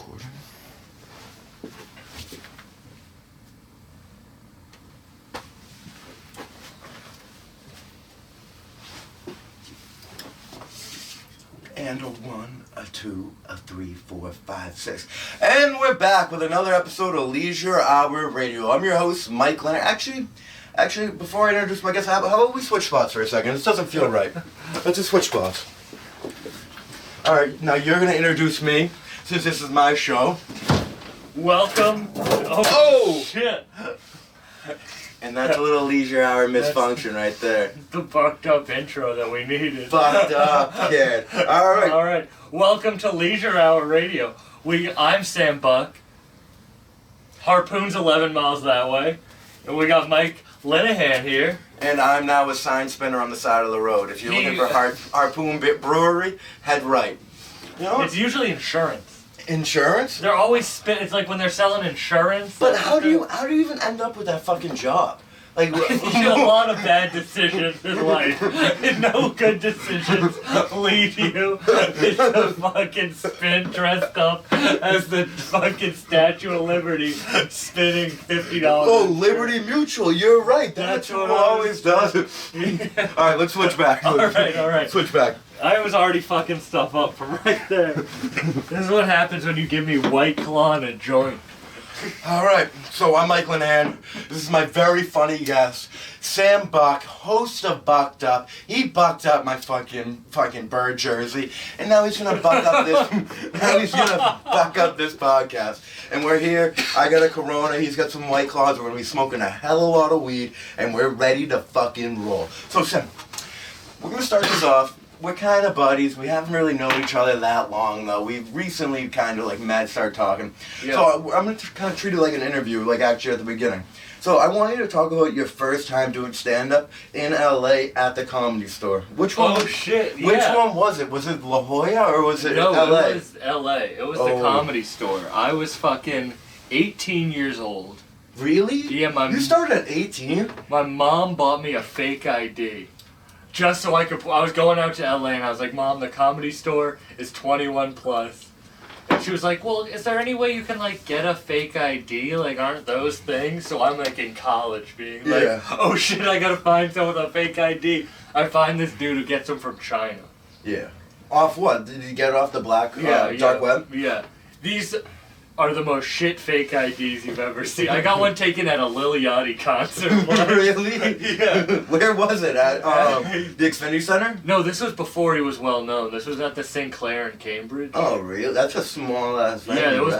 recording. And a 1, a 2, a 3, 4, 5, 6. And we're back with another episode of Leisure Hour Radio. I'm your host, Mike Leonard. Actually, before I introduce my guest, how about we switch spots for a second? This doesn't feel right. Let's just switch spots. Alright, now you're going to introduce me, since this is my show. Welcome. Oh! Shit. And that's a little Leisure Hour misfunction right there. The fucked up intro that we needed. Fucked up, kid. Alright. Alright. Welcome to Leisure Hour Radio. I'm Sam Buck. Harpoon's 11 miles that way. And we got Mike Linehan here. And I'm now a sign spinner on the side of the road. If you're looking for Harpoon Brewery, head right. You know? It's usually insurance. Insurance? They're always it's like when they're selling insurance. But how do you even end up with that fucking job? Like, a lot of bad decisions in life. No good decisions lead you to fucking spin dressed up as the fucking Statue of Liberty spinning $50. Oh, Liberty Mutual, you're right. That's what always does it. Alright, let's switch back. Alright. Switch back. I was already fucking stuff up from right there. This is what happens when you give me White Claw and a joint. Alright, so I'm Mike Linehan. This is my very funny guest, Sam Buck, host of Bucked Up. He bucked up my fucking bird jersey, and now he's gonna buck up this podcast. And we're here, I got a Corona, he's got some White Claws, we're gonna be smoking a hell of a lot of weed, and we're ready to fucking roll. So Sam, we're gonna start this off. We're kind of buddies. We haven't really known each other that long, though. We've recently kind of, started talking. Yeah. So I'm going to kind of treat it like an interview, like actually at the beginning. So I want you to talk about your first time doing stand-up in L.A. at the Comedy Store. Which one? Oh, shit, yeah. Which one was it? Was it La Jolla or was it L.A.? No, it was L.A. It was the Comedy Store. I was fucking 18 years old. Really? Yeah, You started at 18? My mom bought me a fake ID. Just so I was going out to LA and I was like, Mom, the Comedy Store is 21 plus. And she was like, well, is there any way you can, get a fake ID? Aren't those things? So I'm, in college being like, oh shit, I gotta find someone with a fake ID. I find this dude who gets them from China. Yeah. Off what? Did you get it off the dark web? Yeah. These are the most shit fake IDs you've ever seen. I got one taken at a Lil Yachty concert. Really? Yeah. Where was it? At the Xfinity Center? No, this was before he was well known. This was at the Sinclair in Cambridge. Oh, really? That's a small ass venue. Yeah, it was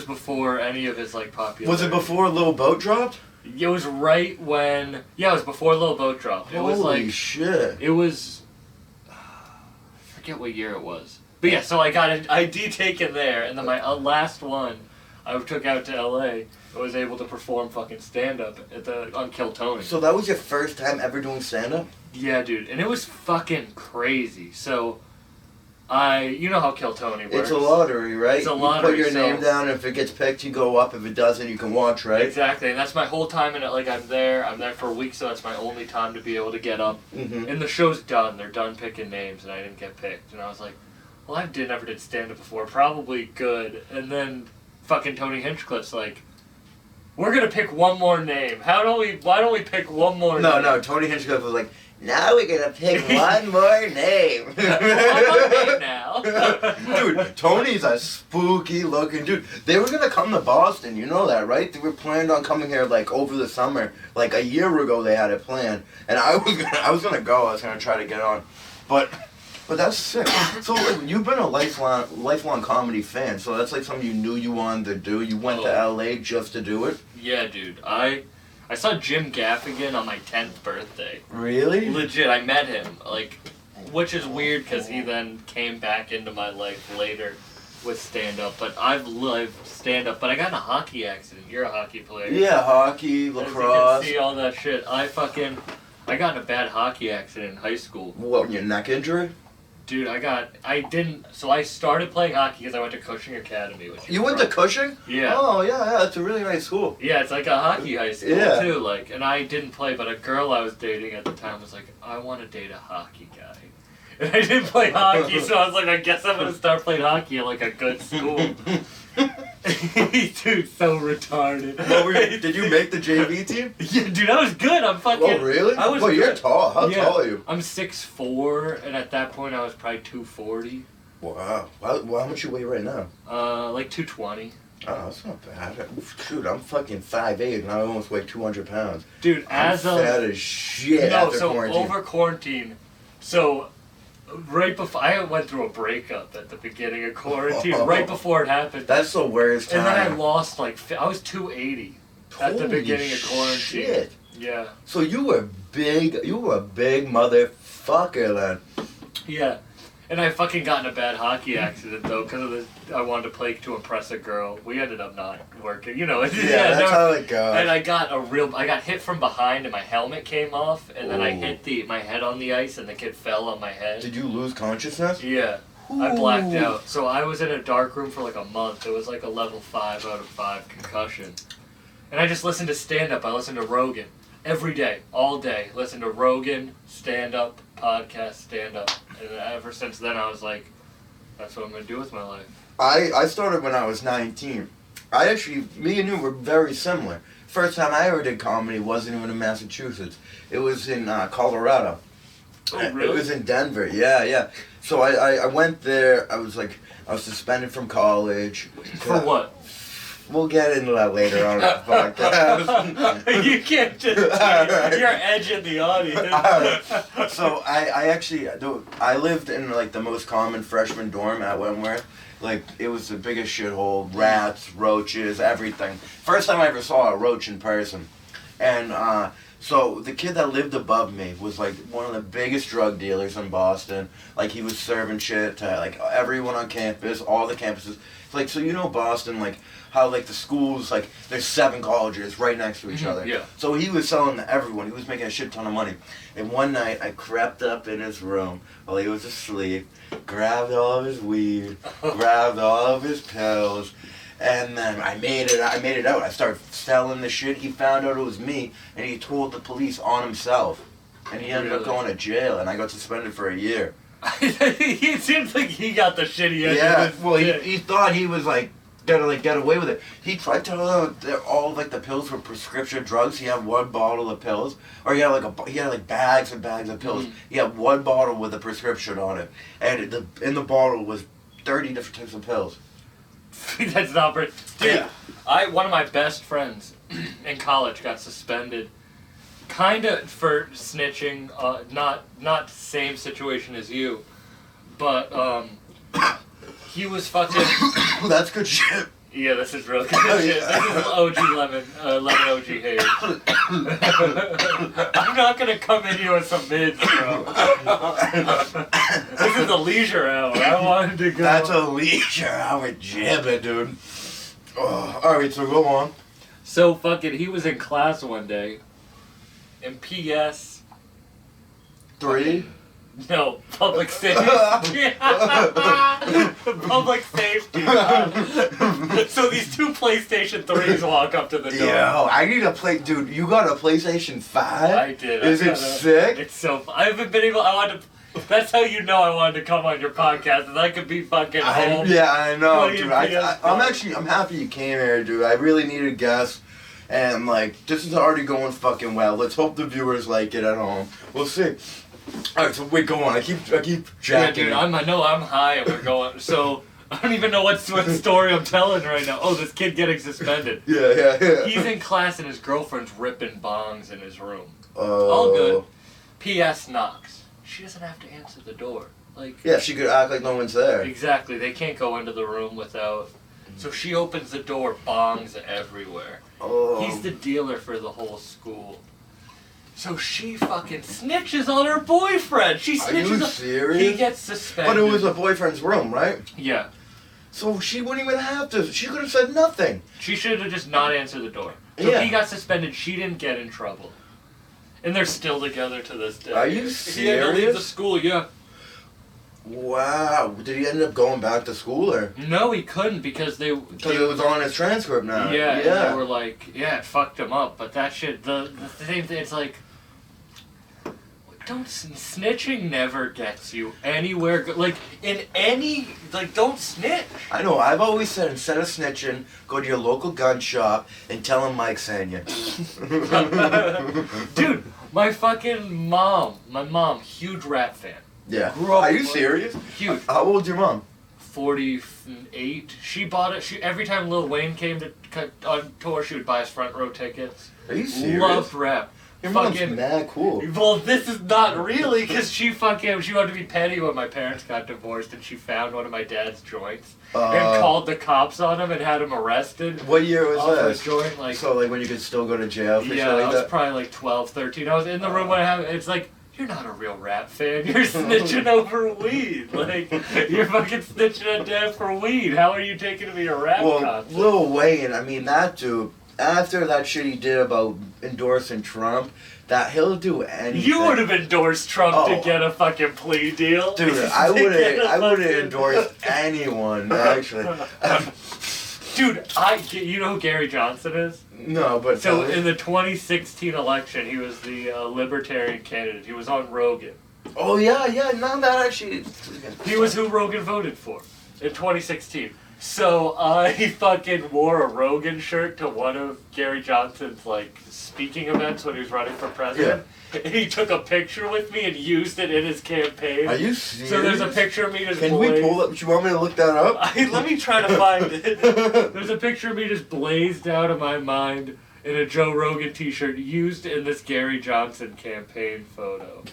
before any of his popularity. Was it before Lil Boat dropped? It was right when. Yeah, it was before Lil Boat dropped. It was Holy shit! It was. I forget what year it was. But yeah, so I got an ID taken there, and then my last one I took out to LA. I was able to perform fucking stand-up on Kill Tony. So that was your first time ever doing stand-up? Yeah, dude, and it was fucking crazy. So, you know how Kill Tony works. It's a lottery, right? It's a lottery. You put your name down, and if it gets picked, you go up. If it doesn't, you can watch, right? Exactly, and that's my whole time in it. I'm there for a week, so that's my only time to be able to get up. Mm-hmm. And the show's done. They're done picking names, and I didn't get picked. And I was like, well, I never did stand-up before. Probably good. And then fucking Tony Hinchcliffe's like, we're going to pick one more name. Why don't we pick one more name? No, Tony Hinchcliffe was like, now we're going to pick one more name. One more name now. Dude, Tony's a spooky looking dude. They were going to come to Boston, you know that, right? They were planned on coming here over the summer. A year ago they had it planned. And I was going to go. I was going to try to get on. But that's sick. So you've been a lifelong comedy fan. So that's something you knew you wanted to do. You went to LA just to do it. Yeah, dude. I saw Jim Gaffigan on my 10th birthday. Really? Legit. I met him. Which is weird because he then came back into my life later with stand-up. But I've lived stand-up. But I got in a hockey accident. You're a hockey player. Yeah, hockey, lacrosse. As you can see all that shit. I got in a bad hockey accident in high school. What, your neck injury? Dude, I started playing hockey because I went to Cushing Academy. You went to Cushing? Yeah. Oh, yeah, it's a really nice school. Yeah, it's like a hockey high school, too, and I didn't play, but a girl I was dating at the time was like, I want to date a hockey guy. And I didn't play hockey, so I was like, I guess I'm gonna start playing hockey at like a good school. Dude, so retarded. Did you make the JV team? Yeah, dude, I was good. I'm fucking. Oh, really? I was Well, you're good. tall. How tall are you? I'm 6'4", and at that point I was probably 240. Wow. How much you weigh right now? Like 220. Oh, that's not bad. Shoot, I'm fucking 5'8", and I almost weigh 200 pounds. Dude, I'm fat as shit after quarantine. Over quarantine, so right before I went through a breakup at the beginning of quarantine, right before it happened. That's the worst time. And then I lost I was 280 at the Holy beginning of quarantine. Shit. Yeah. So you were big. You were a big motherfucker then. Yeah. And I fucking got in a bad hockey accident though, because I wanted to play to impress a girl. We ended up not working, you know. Yeah, that's how it goes. And I got hit from behind, and my helmet came off, and then I hit my head on the ice, and the kid fell on my head. Did you lose consciousness? Yeah, I blacked out. So I was in a dark room for like a month. It was like a level 5 out of 5 concussion, and I just listened to stand up. I listened to Rogan every day, all day. Listen to Rogan, stand up, podcast, stand up. And ever since then, I was like, that's what I'm going to do with my life. I started when I was 19. Me and you were very similar. First time I ever did comedy wasn't even in Massachusetts. It was in Colorado. Oh, really? It was in Denver, yeah. So I went there, I was suspended from college. For what? We'll get into that later on in the podcast. You can't just you're edging the audience. So I lived in like the most common freshman dorm at Wentworth. Like it was the biggest shithole, rats, roaches, everything. First time I ever saw a roach in person. And so the kid that lived above me was like one of the biggest drug dealers in Boston. Like he was serving shit to like everyone on campus, all the campuses. Like so you know Boston, like how like the schools, like there's 7 colleges right next to each other. Yeah. So he was selling to everyone. He was making a shit ton of money. And one night I crept up in his room while he was asleep, grabbed all of his weed, grabbed all of his pills, and then I made it out. I started selling the shit. He found out it was me, and he told the police on himself. And he ended up going to jail, and I got suspended for a year. It seems like he got the shitty end. Yeah, of well, it. he thought he was like gonna like get away with it. He tried to all like the pills were prescription drugs. He had 1 bottle of pills, or he had like bags and bags of pills. Mm-hmm. He had 1 bottle with a prescription on it, and in the bottle was 30 different types of pills. That's not pretty. Dude, one of my best friends in college got suspended, kinda for snitching. Not same situation as you, but he was fucking. That's good shit. Yeah, this is real good shit. This is OG lemon OG haze. I'm not gonna come in here with some mids, bro. This is a leisure hour. I wanted to go. That's a leisure hour jamming, dude. Oh, alright, so go on. So fucking, he was in class one day, in PS. 3? No, public safety. Public safety. So these 2 PlayStation 3s walk up to the door. Yo, I need a play, dude. You got a PlayStation 5? I did. Is it sick? It's so. I haven't been able. I wanted to. That's how you know I wanted to come on your podcast, and I could be fucking home. Yeah, I know, playing dude. PS4. I'm happy you came here, dude. I really needed guests, and like, this is already going fucking well. Let's hope the viewers like it at home. We'll see. All right, so wait, go on. I keep jacking. Yeah, dude. I'm high, and we're going. So I don't even know what story I'm telling right now. Oh, this kid getting suspended. Yeah. He's in class, and his girlfriend's ripping bongs in his room. Oh. All good. P.S. knocks. She doesn't have to answer the door. Like. Yeah, she could act like no one's there. Exactly. They can't go into the room without. So she opens the door, bongs everywhere. Oh. He's the dealer for the whole school. So she fucking snitches on her boyfriend. She snitches. Are you on... serious? He gets suspended. But it was a boyfriend's room, right? Yeah. So she wouldn't even have to. She could have said nothing. She should have just not answered the door. So Yeah. he got suspended. She didn't get in trouble. And they're still together to this day. Are you He had to leave the serious? school, yeah. Wow. Did he end up going back to school or? No, he couldn't because Because it was on his transcript now. Yeah, and they were like, yeah, it fucked him up. But that shit, the same thing, it's like, snitching never gets you anywhere. Like in any don't snitch. I know. I've always said instead of snitching, go to your local gun shop and tell him Mike sent you. Dude, my mom, huge rap fan. Yeah. Grew up Are you like- serious? Huge. How old's your mom? 48. She bought it. Every time Lil Wayne came to on tour, she would buy us front row tickets. Are you serious? Loved rap. Your mom's mad cool. Well, this is not really, because she wanted to be petty when my parents got divorced, and she found one of my dad's joints and called the cops on him and had him arrested. What year was off that? a joint, So when you could still go to jail for shit yeah, like I was that? probably 12, 13. I was in the room when it's like, you're not a real rap fan. You're snitching over weed. Like, you're fucking snitching at dad for weed. How are you taking me to a rap concert? Lil Wayne, I mean, that dude, after that shit he did about endorsing Trump, that he'll do anything. You would have endorsed Trump to Oh. get a fucking plea deal. Dude, I would have endorsed anyone, actually. Dude, you know who Gary Johnson is? No, but So in the 2016 election, he was the Libertarian candidate. He was on Rogan. Oh yeah, now that actually. He was who Rogan voted for in 2016. So he fucking wore a Rogan shirt to one of Gary Johnson's speaking events when he was running for president. And he took a picture with me and used it in his campaign. Are you serious? So there's a picture of me just Can we pull up? You want me to look that up? Let me try to find it. There's a picture of me just blazed out of my mind in a Joe Rogan t-shirt used in this Gary Johnson campaign photo.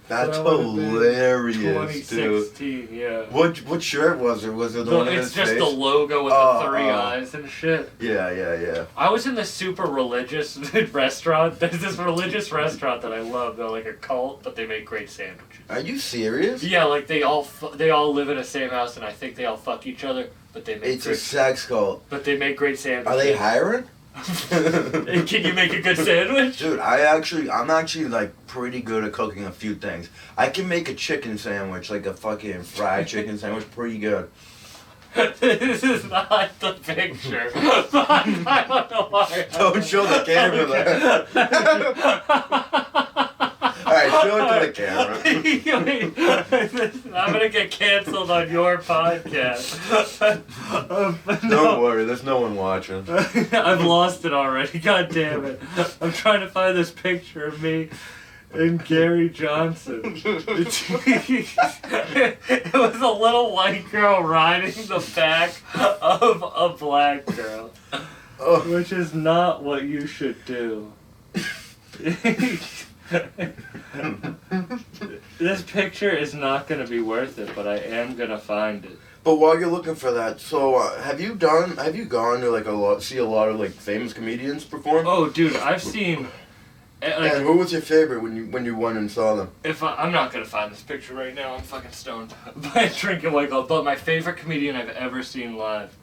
That's That would've been hilarious, dude. 2016, yeah. What shirt was it? Was it the one in It's his just face? the logo with the three eyes and shit. Yeah. I was in this super religious restaurant. There's this religious restaurant that I love. They're like a cult, but they make great sandwiches. Are you serious? Yeah, like they all live in the same house, and I think they all fuck each other, but they make It's a sex cult. but they make great sandwiches. Are they hiring? And can you make a good sandwich? Dude, I'm actually pretty good at cooking a few things. I can make a chicken sandwich, like a fucking fried chicken sandwich, pretty good. This is not the picture. I don't know why. Don't show the camera Alright, show it to the camera. I'm gonna get canceled on your podcast. Don't worry, there's no one watching. I've lost it already. God damn it! I'm trying to find this picture of me and Gary Johnson. It was a little white girl riding the back of a black girl, which is not what you should do. This picture is not going to be worth it, but I am going to find it. But while you're looking for that, so have you gone to see a lot of famous comedians perform? Oh, dude, I've seen. And who was your favorite when you went and saw them? I'm not gonna find this picture right now. I'm fucking stoned. But drinking White Claw. But my favorite comedian I've ever seen live.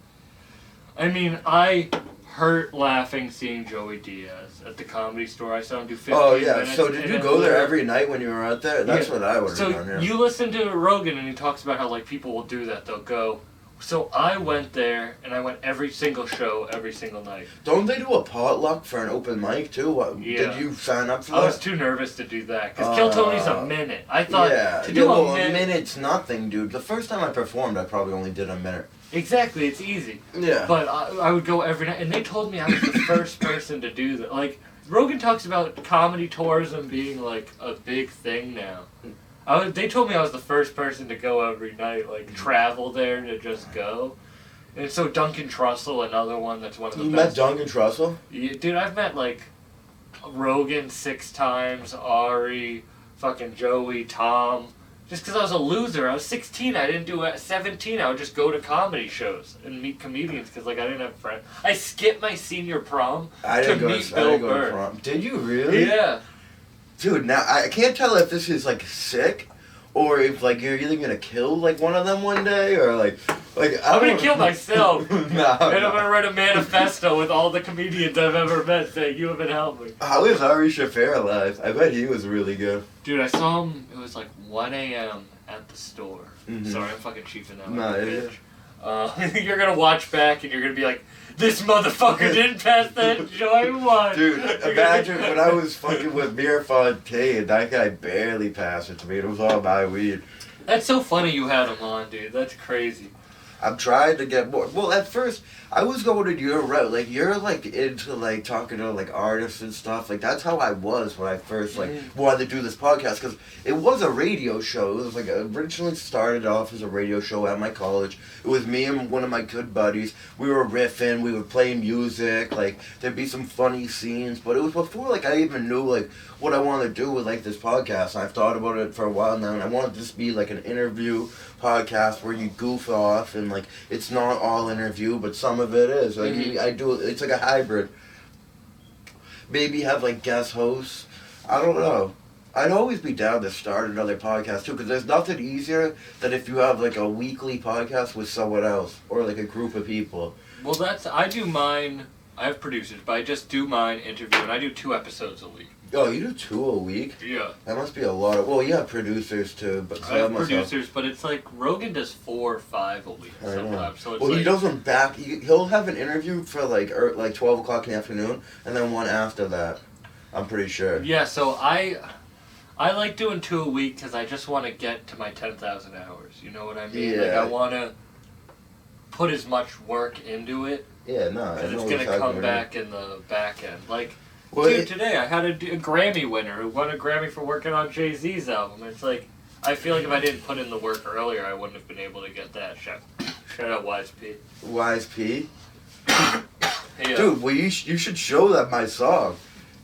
I mean, I hurt laughing seeing Joey Diaz at the Comedy Store. I saw him do 15 minutes. So did you go there every night when you were out there? That's what I would have done. Yeah. You listen to Rogan and he talks about how people will do that. They'll go. So I went there and I went every single show every single night. Don't they do a potluck for an open mic too? Yeah. Did you sign up for I that? was too nervous to do that because Kill Tony's a minute. I thought to do a minute. minute's nothing, dude. The first time I performed, I probably only did a minute. Exactly, it's easy. Yeah. But I would go every night, and they told me I was the first person to do that. Rogan talks about comedy tourism being a big thing now. They told me I was the first person to go every night, travel there to just go. And so Duncan Trussell, another one that's one of the You best. met Duncan Trussell? Yeah, dude, I've met Rogan 6 times, Ari, fucking Joey, Tom. Just because I was a loser. I was 16. I didn't do it. 17. I would just go to comedy shows and meet comedians because I didn't have friends. I skipped my senior prom to meet Bill Burr. Prom. Did you really? Yeah. Dude, now I can't tell if this is sick, or if you're either gonna kill one of them one day, or I'm gonna kill myself. No, and I'm gonna write a manifesto with all the comedians I've ever met saying you haven't helped me. How is Ari Shaffir alive? I bet he was really good. Dude, I saw him. It was 1 a.m. at the store. Mhm. Sorry, I'm fucking chiefing that. Nah, like a yeah. bitch. You're gonna watch back and you're gonna be like, this motherfucker didn't pass that joint one. Dude, imagine when I was fucking with Mir Fontaine, that guy barely passed it to me. It was all my weed. That's so funny you had him on, dude. That's crazy. I'm trying to get more. Well, at first, I was going in your route. Like, you're, like, into, like, talking to, like, artists and stuff. Like, that's how I was when I first, like, wanted to do this podcast. Because it was a radio show. It was, like, originally started off as a radio show at my college. It was me and one of my good buddies. We were riffing. We would play music. Like, there'd be some funny scenes. But it was before, like, I even knew, like, what I wanted to do with, like, this podcast. I've thought about it for a while now. And I wanted this to be, like, an interview podcast where you goof off and like it's not all interview but some of it is like I do it's like a hybrid. Maybe have like guest hosts. I don't know. I'd always be down to start another podcast too, because there's nothing easier than if you have like a weekly podcast with someone else or like a group of people. Well, I do mine. I have producers, but I just do mine interview and I do 2 episodes a week. Oh, you do 2 a week? Yeah. That must be a lot of. Well, you have producers too, but I have producers, but it's like Rogan does 4 or 5 a week sometimes. So it's well, like, he doesn't back. He'll have an interview for like 12 o'clock in the afternoon, and then one after that. I'm pretty sure. Yeah. So I like doing 2 a week because I just want to get to my 10,000 hours. You know what I mean? Yeah. Like I want to put as much work into it. Yeah, no. Because it's gonna come back in the back end. Like. Well, Dude, today I had a Grammy winner who won a Grammy for working on Jay-Z's album. It's like, I feel like if I didn't put in the work earlier, I wouldn't have been able to get that. Shout out Wise P. Wise P? Yeah. Dude, well, you should show them my song.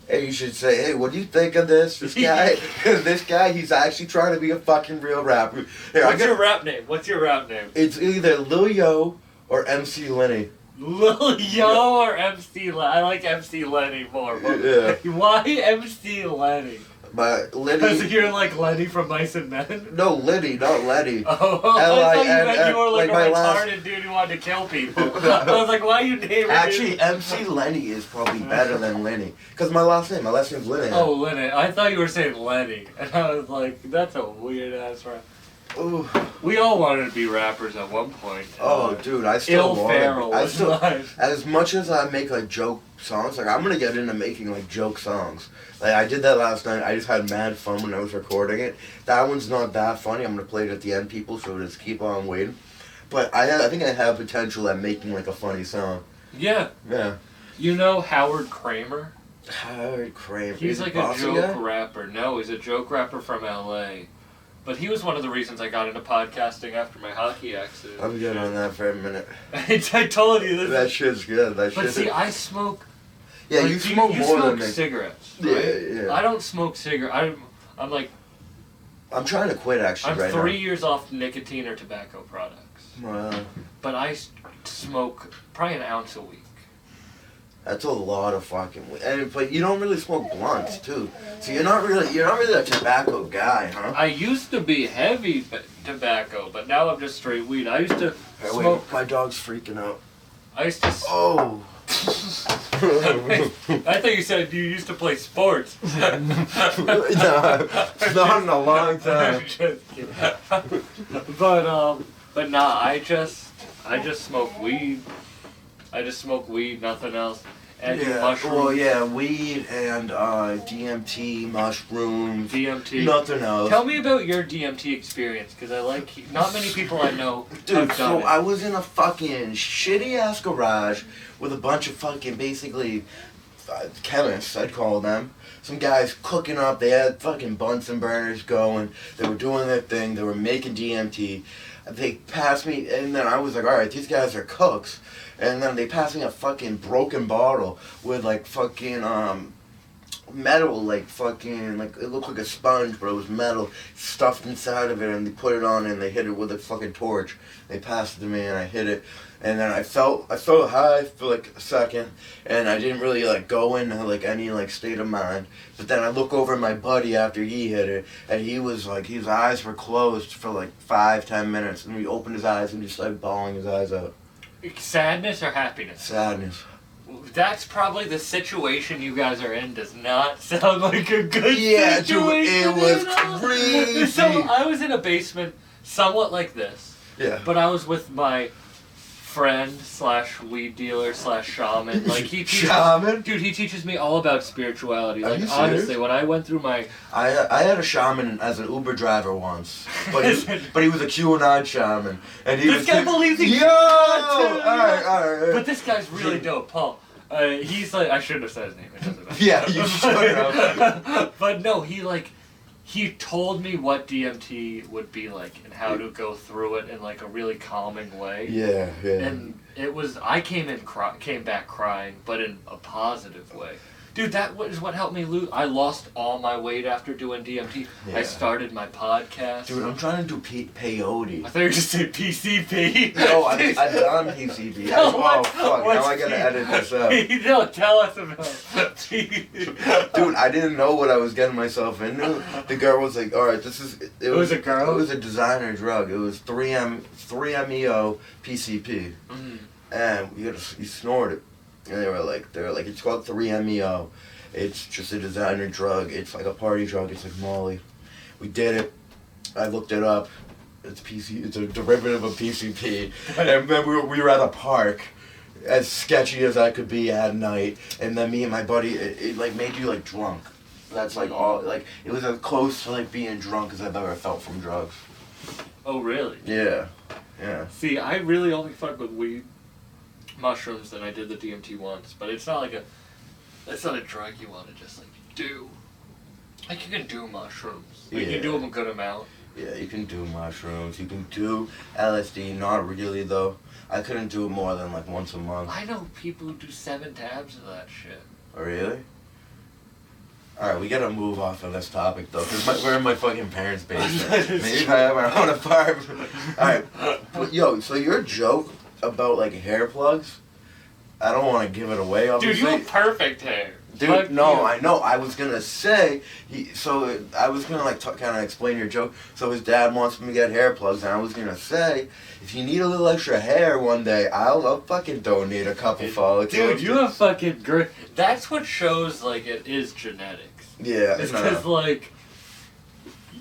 And you should say, hey, what do you think of this? This guy, he's actually trying to be a fucking real rapper. Here, What's your rap name? It's either Lil Yo or MC Lenny. Lil Yo or MC Lenny? I like MC Lenny more. Yeah. Why MC Lenny? But Lenny... Because you're like Lenny from Mice and Men? No, Lenny, not Lenny. Oh, I thought you meant you were like a last... retarded dude who wanted to kill people. I was like, why are you naming Actually, MC Lenny is probably better than Lenny. Because my last name's Lenny. Oh, Lenny. I thought you were saying Lenny. And I was like, that's a weird-ass rap. Ooh. We all wanted to be rappers at one point. Oh, dude, I still want Ferrell to. I was still, live. as much as I make like joke songs, like I'm gonna get into making like joke songs. Like I did that last night. I just had mad fun when I was recording it. That one's not that funny. I'm gonna play it at the end, people. So just keep on waiting. But I think I have potential at making like a funny song. Yeah. Yeah. You know Howard Kramer? Howard Kramer. He's like a joke rapper. No, he's a joke rapper from L.A. But he was one of the reasons I got into podcasting after my hockey accident. I'm good on that for a minute. I told you this. That shit's good. That shit. But see, I smoke. Yeah, like, you smoke more than me. Cigarettes. Right? Yeah. I don't smoke cigarettes. I'm like. I'm trying to quit actually right now. I'm 3 years off nicotine or tobacco products. Wow. But I smoke probably an ounce a week. That's a lot of fucking weed. But you don't really smoke blunts too. So you're not really a tobacco guy, huh? I used to be heavy tobacco, but now I'm just straight weed. I used to smoke. Wait, my dog's freaking out. I used to. Oh. I thought you said you used to play sports. No, not in a long time. I'm just kidding. But nah, I just smoke weed. I just smoke weed, nothing else. And mushrooms. Well, yeah, weed and DMT, mushrooms. DMT. Nothing else. Tell me about your DMT experience, because not many people I know Dude, have done it. I was in a fucking shitty ass garage with a bunch of fucking basically chemists, I'd call them. Some guys cooking up. They had fucking Bunsen burners going. They were doing their thing. They were making DMT. They passed me, and then I was like, all right, these guys are cooks. And then they passed me a fucking broken bottle with like fucking metal, like fucking, like it looked like a sponge, but it was metal stuffed inside of it, and they put it on and they hit it with a fucking torch. They passed it to me and I hit it, and then I felt high for like a second, and I didn't really like go into like any like state of mind. But then I look over at my buddy after he hit it, and he was like, his eyes were closed for like 5-10 minutes, and he opened his eyes and just started bawling his eyes out. Sadness or happiness? Sadness. That's probably the situation you guys are in. Does not sound like a good yeah, situation. Dude, it was crazy. So I was in a basement somewhat like this. Yeah. But I was with my friend slash weed dealer slash shaman. Like he teaches, Shaman? dude, he teaches me all about spirituality. Are Like you honestly, serious? when I went through my I had a shaman as an Uber driver once, but he was a QAnon shaman, and he this was guy believes he Yo! All right. But this guy's really dope, Paul. He's like, I shouldn't have said his name. It doesn't matter. Yeah, you should have. But no, he told me what DMT would be like and how to go through it in like a really calming way. Yeah. And it was, I came back crying, but in a positive way. Dude, that was what helped me lose. I lost all my weight after doing DMT. Yeah. I started my podcast. Dude, I'm trying to do peyote. I thought you were just saying PCP. No, I've done PCP. Oh, fuck. Now I gotta edit this up. No, tell us about it. Dude, I didn't know what I was getting myself into. The girl was like, alright, it was a girl? It was a designer drug. It was 3-MeO PCP. Mm. And you snort it. And they were like, it's called 3-MeO. It's just a designer drug. It's like a party drug. It's like Molly. We did it. I looked it up. It's a derivative of PCP. And then we were at a park, as sketchy as I could be at night. And then me and my buddy, it like made you like drunk. That's like all, like, it was as close to like being drunk as I've ever felt from drugs. Oh, really? Yeah. See, I really only fuck with weed, mushrooms, and I did the DMT once, but it's not it's not a drug you want to just like do. Like you can do mushrooms. Like, you can do them a good amount. Yeah, you can do mushrooms. You can do LSD. Not really though. I couldn't do it more than like once a month. I know people who do 7 tabs of that shit. Oh really? Alright, we gotta move off of this topic though, because we're in my fucking parents' basement. Maybe if I have my own apartment. Alright, yo, so your joke about like hair plugs, I don't want to give it away, obviously. Dude, you have perfect hair. Dude, Fuck no, you. I know. I was gonna say, I was gonna like kind of explain your joke. So his dad wants him to get hair plugs, and I was gonna say, if you need a little extra hair one day, I'll fucking donate a couple follicles. Dude, you have fucking great. That's what shows like it is genetics. Yeah, It's no. because like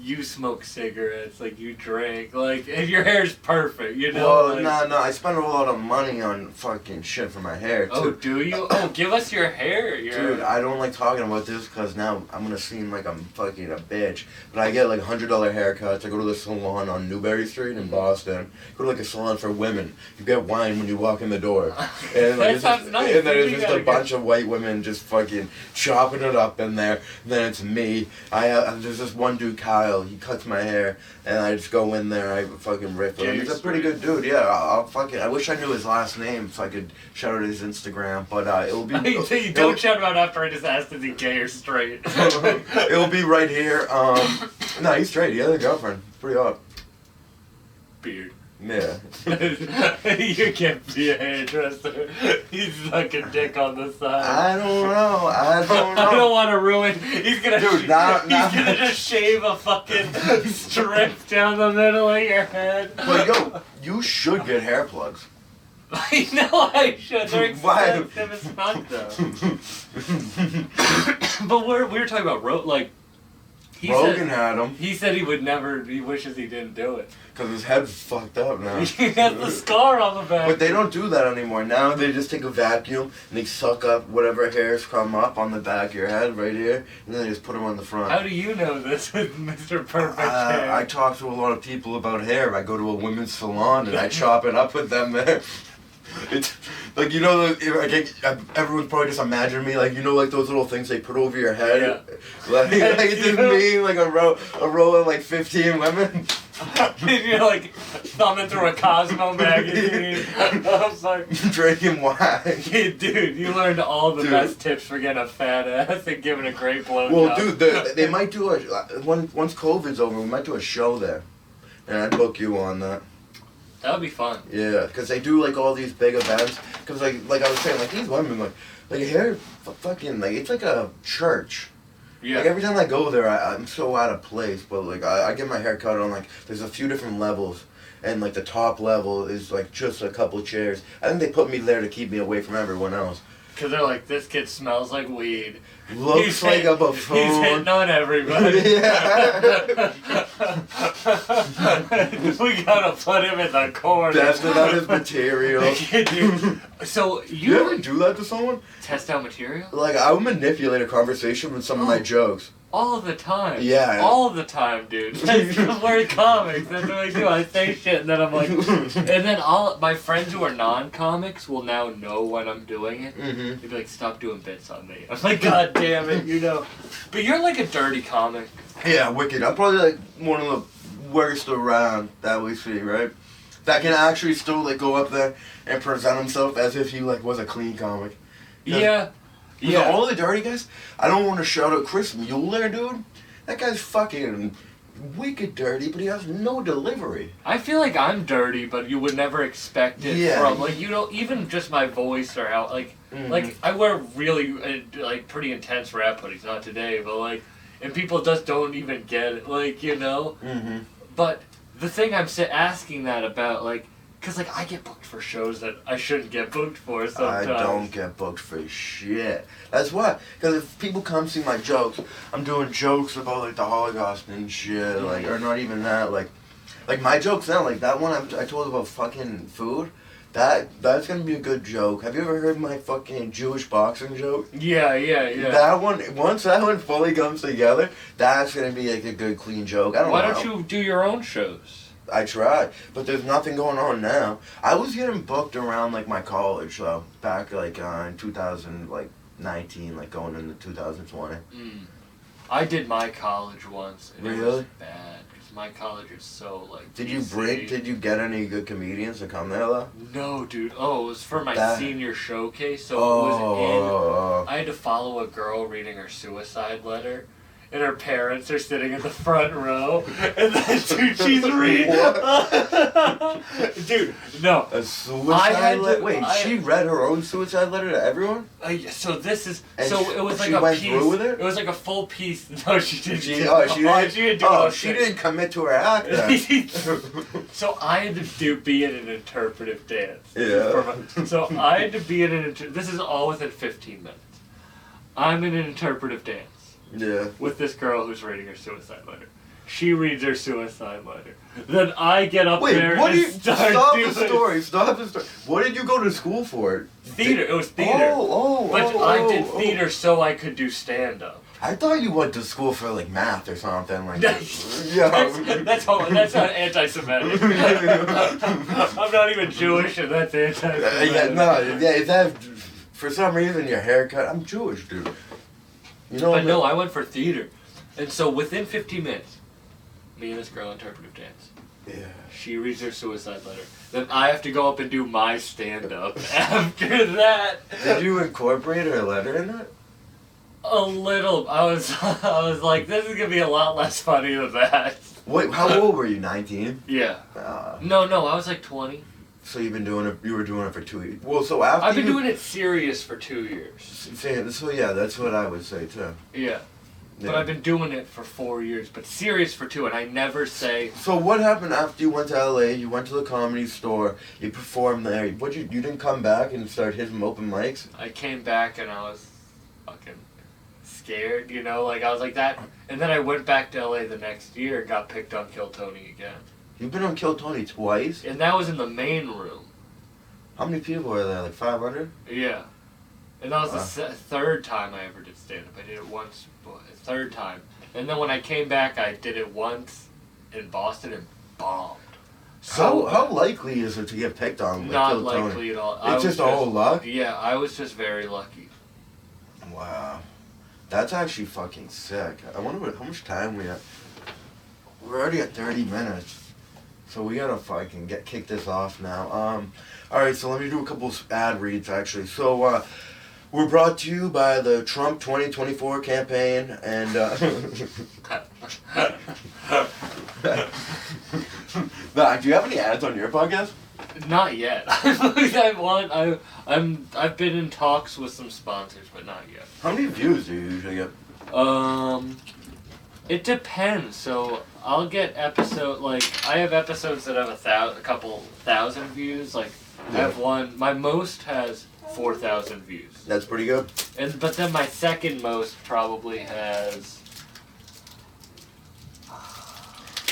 you smoke cigarettes, like you drink, like and your hair's perfect, you know. Well, like, no, I spend a lot of money on fucking shit for my hair too. Oh, do you? Oh, give us your hair. Dude, I don't like talking about this because now I'm gonna seem like I'm fucking a bitch. But I get like $100 haircuts. I go to the salon on Newbury Street in Boston. Go to like a salon for women. You get wine when you walk in the door. And That it's sounds just, nice. And then You it's just gotta a bunch of white women just fucking chopping it up in there. And then it's me. There's this one dude, Kyle. He cuts my hair, and I just go in there. I fucking rip him. Yeah, He's you're a pretty good dude. Yeah, I'll fucking. I wish I knew his last name so I could shout out his Instagram. But it'll be. You don't shout him out after I just asked is he gay or straight. It'll be right here. No, he's straight. He has a girlfriend. Pretty hot. Beard. Yeah. You can't be a hairdresser. He's sucking dick on the side. I don't know. I don't want to ruin. He's gonna. Dude, he's now- gonna just shave a fucking strip down the middle of your head. But yo, you should get hair plugs. I know I should. They're Why? expensive as fuck though. But we were talking about Rogan had them He said he would never. He wishes he didn't do it. because his head's fucked up now. He has the scar on the back. But they don't do that anymore. Now they just take a vacuum and they suck up whatever hairs come up on the back of your head right here, and then they just put them on the front. How do you know this with Mr. Perfect Hair? I talk to a lot of people about hair. I go to a women's salon and I chop it up with them there. It's like, you know, everyone's probably just imagining me like, you know, like those little things they put over your head. Yeah. Like it's just me, like a row of like 15 women. You're like thumbing through a Cosmo magazine. I'm like, Drinking wine. dude, you learned all the Dude. best tips for getting a fat ass and giving a great blowjob. Well, dude, they might do once COVID's over, we might do a show there, and I'd book you on that. That would be fun. Yeah, because they do like all these big events. Because like I was saying, like these women, like hair, fucking like it's like a church. Yeah. Like every time I go there, I'm so out of place. But like I get my hair cut on like there's a few different levels, and like the top level is like just a couple chairs. I think they put me there to keep me away from everyone else. Because they're like, this kid smells like weed. Looks like a buffoon. He's hitting on everybody. Yeah. We gotta put him in the corner. Testing out his material. Dude, so You ever do that to someone? test out material? Like, I would manipulate a conversation with some of my jokes. All of the time. Yeah. All of the time, dude. We're comics. That's what I do. I say shit and then I'm like... And then all my friends who are non-comics will now know when I'm doing it. Mm-hmm. They'd be like, stop doing bits on me. I'm like, God damn it, you know. But you're like a dirty comic. Yeah, wicked. I'm probably like one of the worst around that we see, right? That can actually still like go up there and present himself as if he like was a clean comic. Yeah. Yeah. All the dirty guys, I don't want to shout out Chris Mueller, dude. That guy's fucking wicked dirty, but he has no delivery. I feel like I'm dirty, but you would never expect it Yeah. from, like, you know, even just my voice or how, like, like, I wear really, like, pretty intense rap hoodies, not today, but, like, and people just don't even get it, like, you know? Mm-hmm. But the thing I'm asking that about, like, because, like, I get booked for shows that I shouldn't get booked for sometimes. I don't get booked for shit. That's why. Because if people come see my jokes, I'm doing jokes about like the Holocaust and shit, like, or not even that, like my jokes now, like that one I told about fucking food. That's gonna be a good joke. Have you ever heard my fucking Jewish boxing joke? Yeah. That one, once that one fully comes together, that's gonna be like a good clean joke. I don't know. Why don't you do your own shows? I tried, but there's nothing going on now. I was getting booked around like my college, though, back like in 2019, like going into 2020. I did my college once, and it was Really? bad because my college is so like. Did you PC. Did you get any good comedians to come there though? No, dude. Oh, it was for my That- senior showcase, so it was Oh, in. I had to follow a girl reading her suicide letter. And her parents are sitting in the front row, and then dude, she's reading. Dude, no. a suicide letter. Wait, she read her own suicide letter to everyone? So this is And so it was like she a went piece. through with it? It was like a full piece. No, she didn't. She didn't. do Oh, no she shit. didn't commit to her act. Then. So I had to be in an interpretive dance. Yeah. So I had to be in an this is all within 15 minutes. I'm in an interpretive dance. Yeah. With this girl who's reading her suicide letter. She reads her suicide letter. Then I get up Wait, there what and do you stop doing the story? Stop the story. What did you go to school for? theater. It was theater. But I did theater so I could do stand up. I thought you went to school for like math or something like that. That's not anti-Semitic. I'm not even Jewish, and that's anti-Semitic. Is that for some reason your haircut? I'm Jewish, dude. You know. But no, I went for theater, and so within 15 minutes, me and this girl interpretive dance. Yeah. She reads her suicide letter. Then I have to go up and do my stand-up after that. Did you incorporate her letter in it? A little. I was like, this is gonna be a lot less funny than that. Wait, how old were you? 19. Yeah. No, I was like 20. So you've been doing it. You were doing it for 2 years. Well, so after I've been doing it serious for 2 years. So yeah, that's what I would say too. Yeah. But I've been doing it for 4 years, but serious for 2, and I never say. So what happened after you went to LA? You went to the Comedy Store. You performed there. You didn't come back and start hitting open mics? I came back and I was fucking scared, you know, like I was like that, and then I went back to LA the next year and got picked on Kill Tony again. You've been on Kill Tony twice? And that was in the main room. How many people were there? Like 500? Yeah. And that was the third time I ever did stand-up. I did it once, third time. And then when I came back, I did it once in Boston and bombed. So how likely is it to get picked on? Like not Kill Tony? likely at all. It's just all luck? Yeah, I was just very lucky. Wow. That's actually fucking sick. I wonder how much time we have. We're already at 30 minutes. So we gotta fucking kick this off now. Alright, so let me do a couple ad reads actually. So, we're brought to you by the Trump 2024 campaign and, Nah, do you have any ads on your podcast? Not yet. I've been in talks with some sponsors, but not yet. How many views do you usually get? It depends. So I'll get I have episodes that have a couple thousand views. Like I have one. My most has 4,000 views. That's pretty good. But then my second most probably has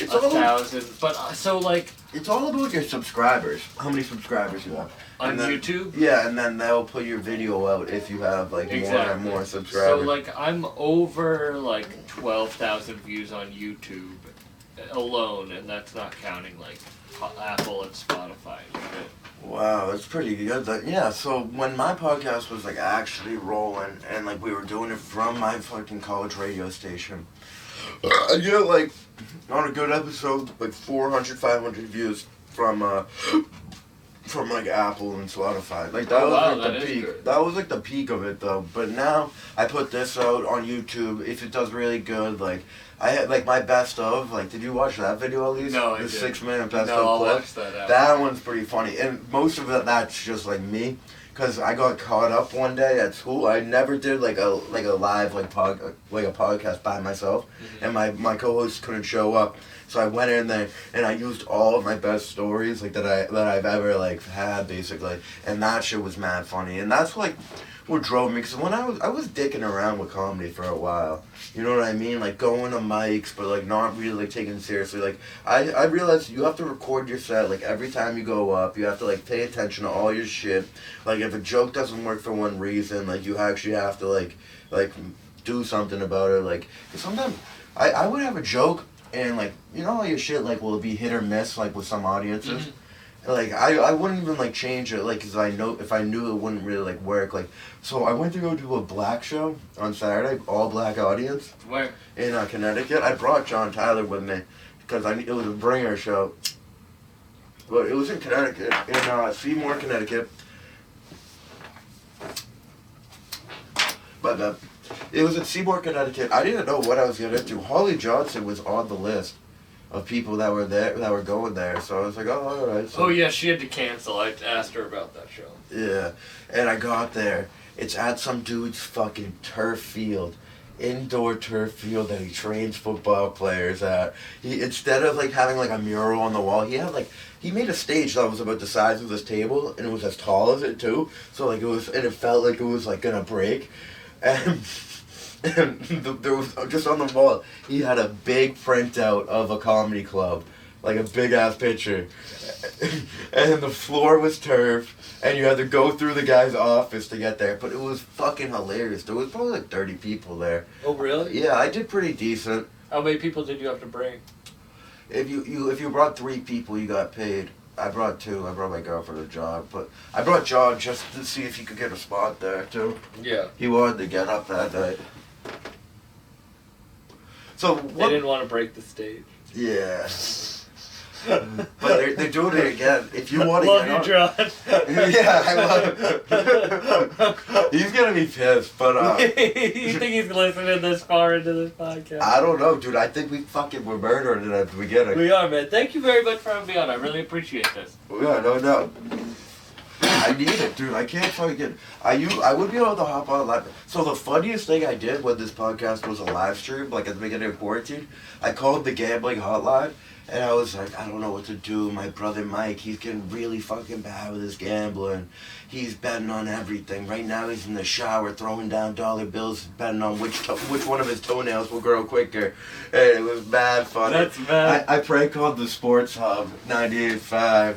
It's 1,000. But so like It's all about your subscribers. How many subscribers you have. on And then- YouTube. Yeah, and then they'll put your video out if you have like more and more So subscribers. like I'm over like 12,000 views on YouTube alone, and that's not counting like Apple and Spotify and shit. Wow, that's pretty good. Yeah, so when my podcast was like actually rolling and like we were doing it from my fucking college radio station, I get like on a good episode like 400, 500 views from like Apple and Spotify. Like that Oh, was wow, like that the is peak. good. That was like the peak of it though. But now I put this out on YouTube. If it does really good, like I had like my best of. Like, did you watch that video at least? No, I the didn't. 6 minute best No, of I'll clip. watch that after. That one's pretty funny, and most of it that's just like me, cause I got caught up one day at school. I never did like a live like a podcast by myself, and my co-host couldn't show up, so I went in there and I used all of my best stories like that I've ever like had basically, and that shit was mad funny, and that's like what drove me. Cause when I was dicking around with comedy for a while, you know what I mean, like going to mics, but like not really like taking it seriously. Like I realized you have to record your set like every time you go up. You have to like pay attention to all your shit. Like if a joke doesn't work for one reason, like you actually have to like do something about it. Like 'cause sometimes I would have a joke and like you know how your shit like will be hit or miss like with some audiences. Like I wouldn't even like change it like 'cause I know if I knew it wouldn't really like work like. So I went to go do a black show on Saturday, all black audience Where? in Connecticut. I brought John Tyler with me because it was a bringer show. But it was in Connecticut, in Seymour, Connecticut. But it was in Seymour, Connecticut. I didn't know what I was getting into. Holly Johnson was on the list of people that were there, that were going there. So I was like, oh, all right. So, Oh yeah, she had to cancel. I asked her about that show. yeah, and I got there. It's at some dude's fucking turf field, indoor turf field that he trains football players at. He instead of like having like a mural on the wall, he made a stage that was about the size of this table and it was as tall as it too. So like it felt like it was like gonna break, and. And there was just on the wall. He had a big printout of a comedy club, like a big ass picture, and the floor was turf, and you had to go through the guy's office to get there. But it was fucking hilarious. There was probably like 30 people there. Oh really? Yeah, I did pretty decent. How many people did you have to bring? If you brought 3 people, you got paid. I brought 2. I brought my girlfriend a job, but I brought John just to see if he could get a spot there too. Yeah. He wanted to get up that night. So They what? didn't want to break the stage. Yeah. But they're doing it again. If you want to Love get you, on, John. yeah, I love. He's gonna be pissed, but You think he's listening this far into this podcast? I don't know, dude. I think we fucking were murdering it at the beginning. We are, man. Thank you very much for having me on. I really appreciate this. Yeah, no. I need it, dude. I can't fucking. I would be able to hop on live. So the funniest thing I did when this podcast was a live stream, like at the beginning of quarantine, I called the gambling hotline, and I was like, I don't know what to do. My brother Mike, he's getting really fucking bad with his gambling. He's betting on everything. Right now, he's in the shower throwing down dollar bills, betting on which one of his toenails will grow quicker. And it was mad funny. That's mad. I prank called the Sports Hub 98.5.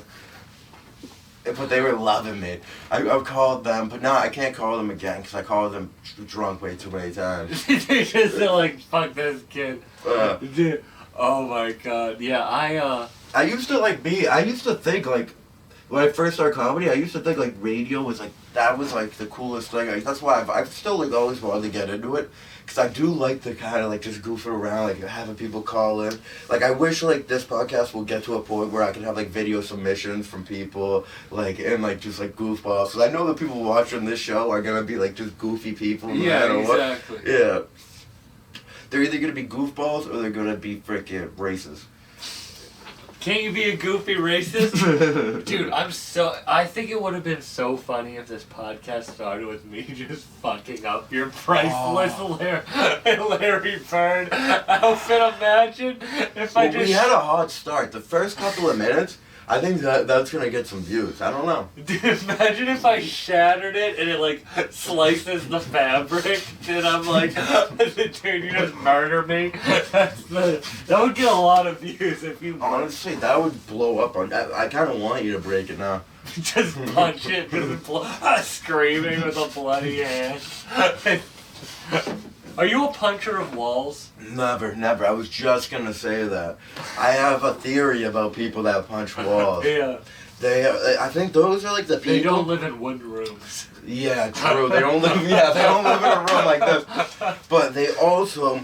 But they were loving me. I called them, but now I can't call them again because I called them drunk way too many times. They just are like, fuck this kid. Uh, Dude. Oh my god. Yeah, I used to think like, when I first started comedy, I used to think like radio was like, that was like the coolest thing. That's why I've still like always wanted to get into it. Because I do like the kind of like just goofing around, like having people call in. Like I wish like this podcast will get to a point where I can have like video submissions from people, like and like just like goofballs. Because I know the people watching this show are gonna be like just goofy people. No matter exactly. What. Yeah. They're either gonna be goofballs or they're gonna be freaking racist. Can't you be a goofy racist? Dude, I think it would have been so funny if this podcast started with me just fucking up your priceless Larry Bird outfit. Imagine if I just... We had a hot start. The first couple of minutes, I think that's gonna get some views. I don't know. Dude, imagine if I shattered it and it like slices the fabric, and I'm like, dude, you just murder me. That would get a lot of views if you Honestly, that would blow up on. I kind of want you to break it now. just punch it, screaming with a bloody hand. Are you a puncher of walls? Never. I was just gonna say that. I have a theory about people that punch walls. Yeah. I think those are like the people. They don't live in wooden rooms. Yeah, true. They don't live. Yeah, they don't live in a room like this. But they also.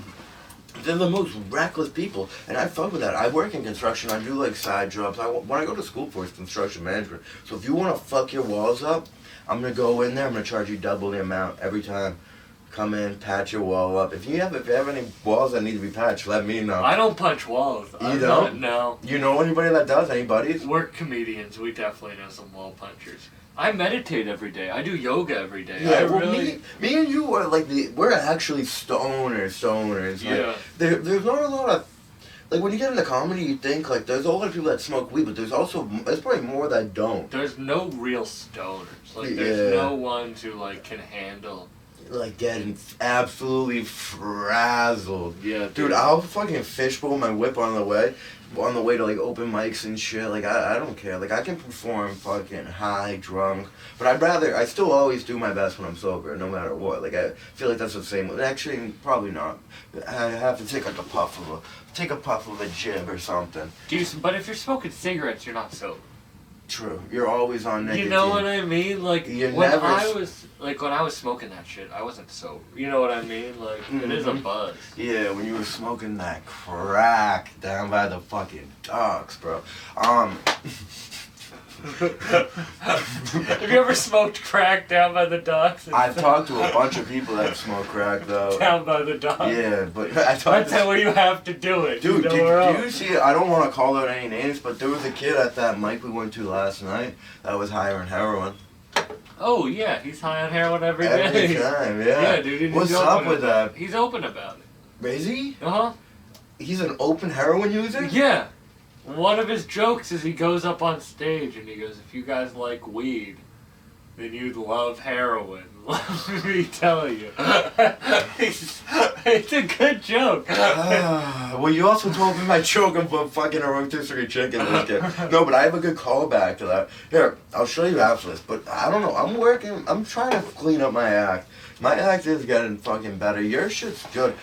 They're the most reckless people, and I fuck with that. I work in construction. I do like side jobs. When I go to school for it's construction management. So if you want to fuck your walls up, I'm gonna go in there. I'm gonna charge you double the amount every time. Come in, patch your wall up. If you have any walls that need to be patched, let me know. I don't punch walls. You don't? No. You know anybody that does? Anybody? We're comedians. We definitely know some wall punchers. I meditate every day. I do yoga every day. Yeah, me and you are like we're actually stoners. Like, yeah. There's not a lot of, like when you get into comedy, you think like there's a lot of people that smoke weed, but there's probably more that don't. There's no real stoners. Like there's no ones who like can handle. Like getting absolutely frazzled. Yeah, dude. I'll fucking fishbowl my whip on the way to like open mics and shit. Like I don't care. Like I can perform fucking high, drunk, but I still always do my best when I'm sober, no matter what. Like I feel like that's the same. Actually, probably not. I have to take like a puff of a jib or something. But if you're smoking cigarettes, you're not sober. True. You're always on nicotine. You know what I mean? Like when I was smoking that shit, I wasn't sober. You know what I mean? Like it is a buzz. Yeah, when you were smoking that crack down by the fucking docks, bro. Have you ever smoked crack down by the docks? I've talked to a bunch of people that smoke crack though. Down by the docks. Yeah, but that's how you have to do it. Dude, do you see? I don't want to call out any names, but there was a kid at that mic we went to last night that was high on heroin. Oh yeah, he's high on heroin every day. Every time, yeah. Yeah, dude. What's up with that? He's open about it. Is he? Uh-huh. He's an open heroin user? Yeah. One of his jokes is he goes up on stage and he goes, if you guys like weed, then you'd love heroin. Let me tell you. It's a good joke. Well, you also told me my joke about fucking a rotisserie chicken this kid. No, but I have a good callback to that. Here, I'll show you after this, but I don't know. I'm trying to clean up my act. My act is getting fucking better. Your shit's good.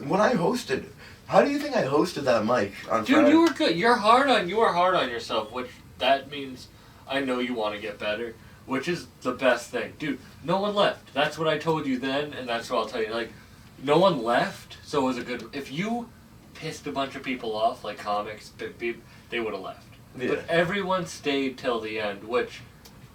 When I hosted... How do you think I hosted that mic on Dude, Friday? you were good. You were hard on yourself, which that means I know you want to get better, which is the best thing. Dude, no one left. That's what I told you then, and that's what I'll tell you. Like, no one left, so it was a good... If you pissed a bunch of people off, like comics, they would have left. Yeah. But everyone stayed till the end, which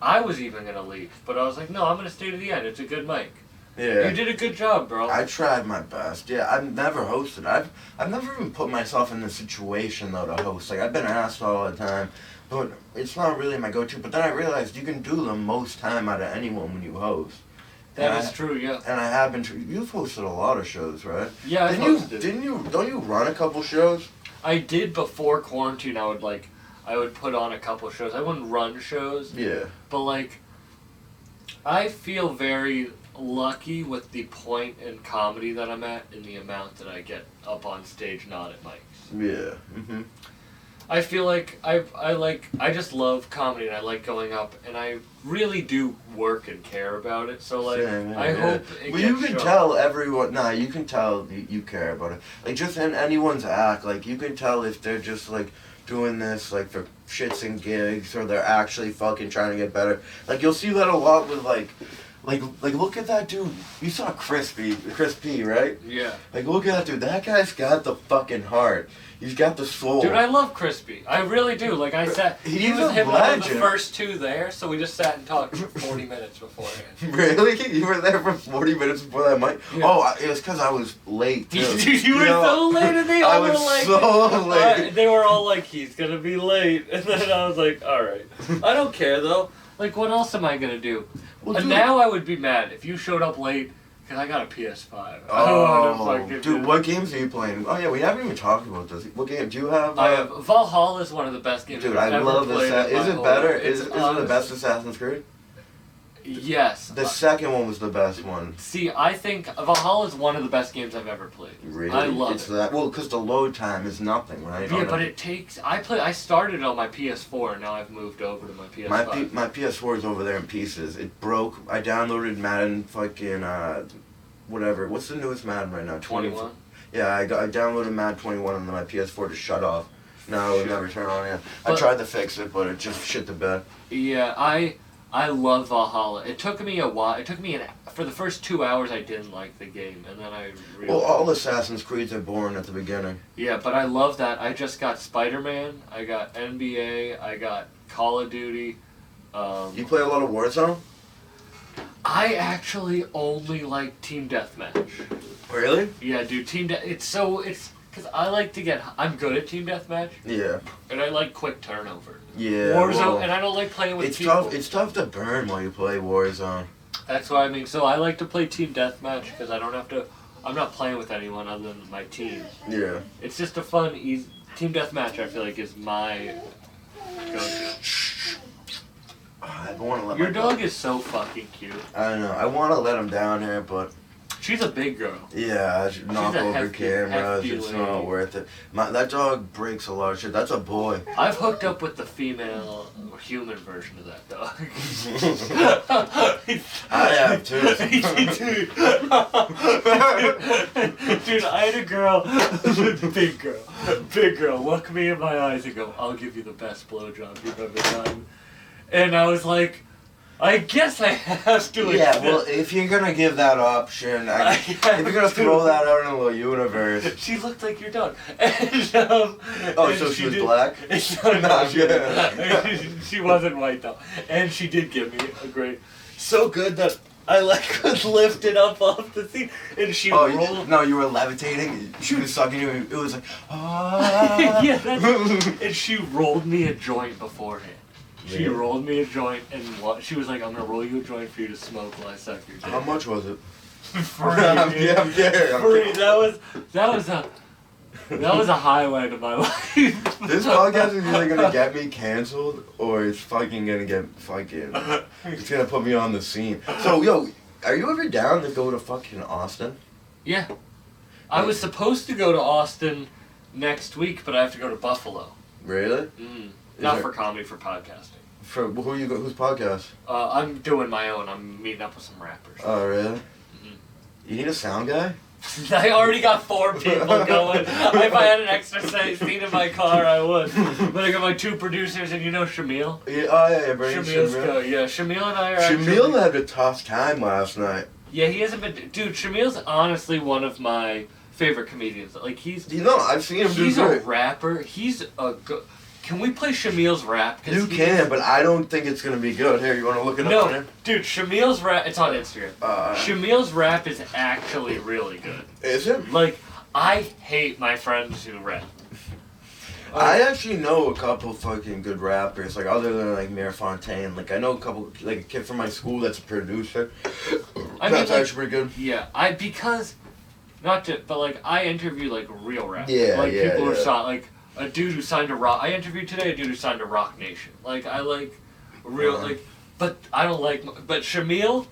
I was even going to leave. But I was like, no, I'm going to stay to the end. It's a good mic. Yeah. You did a good job, bro. I tried my best. Yeah, I've never hosted. I've never even put myself in the situation though to host. Like I've been asked all the time, but it's not really my go-to. But then I realized you can do the most time out of anyone when you host. That is true, yeah. And I have been. You've hosted a lot of shows, right? Yeah, I've hosted. Didn't you? Don't you run a couple shows? I did before quarantine. I would put on a couple shows. I wouldn't run shows. Yeah. But like, I feel very lucky with the point in comedy that I'm at and the amount that I get up on stage, not at mics. Yeah. Mhm. I feel like I just love comedy and I like going up and I really do work and care about it. So like I hope it well, gets you can tell everyone. Nah, you can tell you care about it. Like just in anyone's act, like you can tell if they're just like doing this like for shits and gigs or they're actually fucking trying to get better. Like you'll see that a lot with like look at that dude. You saw Chris P, right? Yeah. Like look at that dude. That guy's got the fucking heart. He's got the soul. Dude, I love Crispy. I really do. Like I sat, he was him on the first two there, so we just sat and talked for 40 minutes beforehand. Really? You were there for 40 minutes before that mic? Yeah. Oh, it was because I was late. Too. You were so late, and they all were like, so late. They were all like, he's gonna be late, and then I was like, all right. I don't care though. Like, what else am I gonna do? Well, and now I would be mad if you showed up late Cause I got a PS5. I don't Oh, wanna fucking dude, what games are you playing? Oh yeah, we haven't even talked about this. What game do you have? I have Valhalla is one of the best games Dude, I've I ever love played. this. in Is my it whole better? life. Is it the best Assassin's Creed? Yes. The second one was the best one. See, I think Valhalla is one of the best games I've ever played. Really? I love it's it. that. Well, because the load time is nothing, right? Yeah, but it takes. I started on my PS4, and now I've moved over to my PS5. My PS4 is over there in pieces. It broke. I downloaded Madden fucking whatever. What's the newest Madden right now? 21. Yeah, I downloaded Madden 21 and then my PS4 just shut off. No, it would never turn on again. I But- tried to fix it, but it just shit the bed. Yeah, I love Valhalla. It took me a while. It took me for the first 2 hours I didn't like the game, and then I really. Well, all Assassin's Creeds are boring at the beginning. Yeah, but I love that. I just got Spider-Man. I got NBA. I got Call of Duty. You play a lot of Warzone? I actually only like Team Deathmatch. Really? Yeah, dude. It's because I like to get. I'm good at Team Deathmatch, Yeah. and I like quick turnover. Yeah. Warzone, well, and I don't like playing with it's people. tough. It's tough to burn while you play Warzone. That's what I mean. So I like to play Team Deathmatch because I don't have to. I'm not playing with anyone other than my team. Yeah. It's just a fun, easy Team Deathmatch. I feel like is my go-to. I want to let Your my dog is so fucking cute. I know. I want to let him down here, but She's a big girl. yeah, I should knock a over hefty- cameras. hefty It's lady. not worth it. That dog breaks a lot of shit. That's a boy. I've hooked up with the female or human version of that dog. I have too. Dude, I had a girl, big girl, look me in my eyes and go, "I'll give you the best blowjob you've ever done." And I was like, I guess I have to. Yeah, accept- well, if you're gonna give that option, I if have you're gonna to. throw that out in the universe. She looked like your dog. And, Oh, and so she was did- black? No, No, she, yeah. she wasn't white though. And she did give me a great, so good that I like was lifted up off the seat and she Oh, rolled. no, you were levitating. She was sucking you. It was like, ah. Yeah, that's, and she rolled me a joint beforehand. She Really? rolled me a joint and she was like, "I'm gonna roll you a joint for you to smoke while I suck your dick." How much was it? Free, I'm dude. kidding. Free. That was a highlight of my life. This podcast is either gonna get me canceled or it's fucking gonna get fucking. It's gonna put me on the scene. So, yo, are you ever down to go to fucking Austin? Yeah. I was supposed to go to Austin next week, but I have to go to Buffalo. Really? Not there- for comedy, for podcasting. For who you go? Whose podcast? I'm doing my own. I'm meeting up with some rappers. Oh, really? Mhm. You need a sound guy? I already got 4 people going. If I had an extra seat in my car, I would. But I got my 2 producers, and you know Shamil? Yeah, oh, yeah, bring Shamil's Shamil. go. Yeah, Shamil and I are Shamil actually... had a tough time last night. Yeah, he hasn't been... Dude, Shamil's honestly one of my favorite comedians. Like, he's... You know, I've seen him do He's a great. rapper. He's a good... Can we play Shamil's rap? 'Cause You can, but I don't think it's gonna be good. Here, you wanna look it up? No, Here? dude, Shamil's rap... It's on Instagram. Shamil's rap is actually really good. Is it? Like, I hate my friends who rap. I actually know a couple fucking good rappers, like other than like Mayor Fontaine. Like I know a couple, like a kid from my school that's a producer. I mean, That's like- actually pretty good. Yeah, because... Not to... But, like, I interview, like, real rappers. Yeah, Like, yeah, people who are yeah. like, a dude who signed to Rock... I interviewed today a dude who signed to Rock Nation. Like, I like... Real... Uh-huh. Like... But I don't like... But Shamil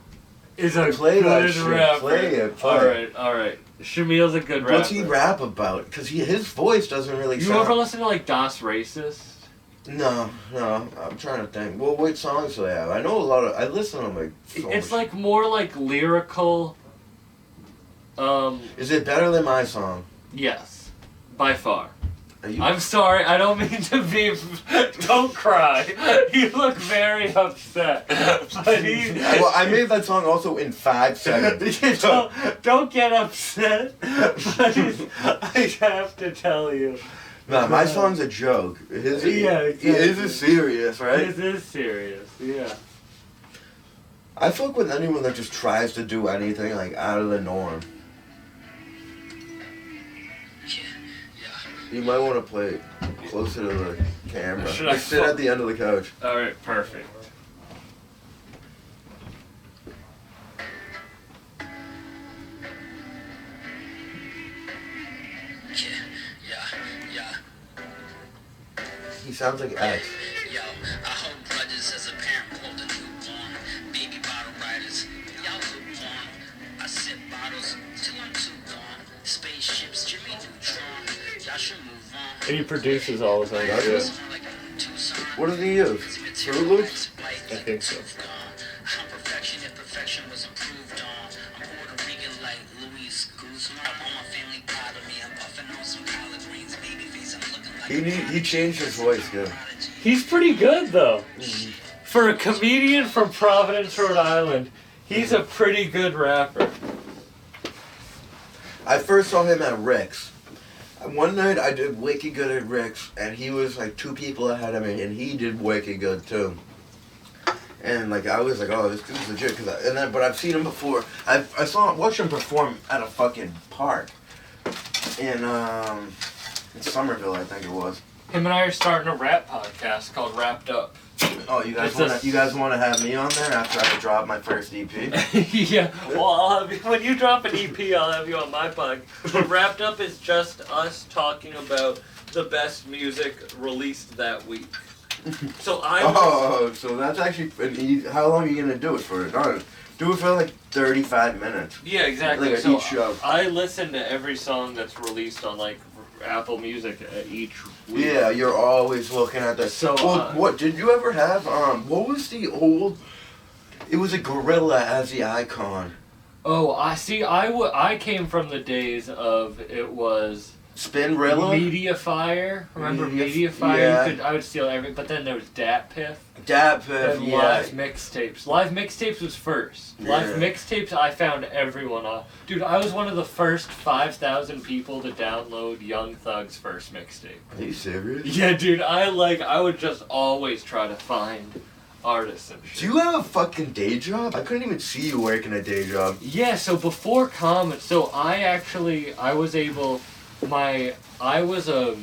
is a Play that good shit, rapper. play it, play it. Alright. Shamil's a good rapper. What's he rap about? Cause his voice doesn't really. You sound... ever listen to, like, Das Racist? No. I'm trying to think. Well, what songs do they have? I know a lot of. I listen to them like. So It's much. like more like lyrical. Is it better than my song? Yes, by far. Are you? I'm sorry, I don't mean to be. Don't cry. You look very upset. But Well, I made that song also in 5 seconds. don't get upset. But I have to tell you. Nah, my song's a joke. His, Yeah, exactly. His is serious, right? This is serious. Yeah. I fuck with anyone that just tries to do anything like out of the norm. You might want to play closer to the camera. Should I Just sit at the end of the couch. All right. Perfect. sounds like X. Yo, I hold grudges as a parent hold a newborn. Baby bottle riders, y'all lukewarm. I sip bottles till I'm too gone. Spaceships, Jimmy Neutron. Y'all should move on. And he produces all of them. Does Yeah. he? Like Tucson. What does he use? Fruit Loops? I think so. I'm perfection if perfection was improved on. I'm Puerto Rican like Luis Guzman. All my family proud of me. I'm puffing on some collard greens. Baby face, I'm looking like He changed his voice, good. He's pretty good though. For a comedian from Providence, Rhode Island, he's a pretty good rapper. I first saw him at Rick's. One night I did wicked good at Rick's, and he was like 2 people ahead of me, and he did wicked good too. And like I was like, oh, this dude's legit. But I've seen him before. Watched him perform at a fucking park in Somerville, I think it was. Him and I are starting a rap podcast called Wrapped Up. Oh, you guys It's want to have me on there after I drop my first EP? Yeah, well, when you drop an EP, I'll have you on my pod. But Wrapped Up is just us talking about the best music released that week. So So that's actually. How long are you gonna do it for? Do it for like 35 minutes. Yeah, exactly. Like so each show. I listen to every song that's released on like Apple Music each week. Yeah, you're always looking at that. So, what did you ever have? What was the old? It was a gorilla as the icon. Oh, I see. I came from the days of it was Spinrilla. Mediafire. Remember Media- Mediafire? yeah. I would steal everything. But then there was DatPiff. DatPiff. And Yeah. Live Mixtapes. Live Mixtapes was first. Live Yeah. Mixtapes, I found everyone on. Dude, I was one of the first 5,000 people to download Young Thug's first mixtape. Are you serious? Yeah, dude, I would just always try to find artists and shit. Do you have a fucking day job? I couldn't even see you working a day job. Yeah, so before comedy, I was a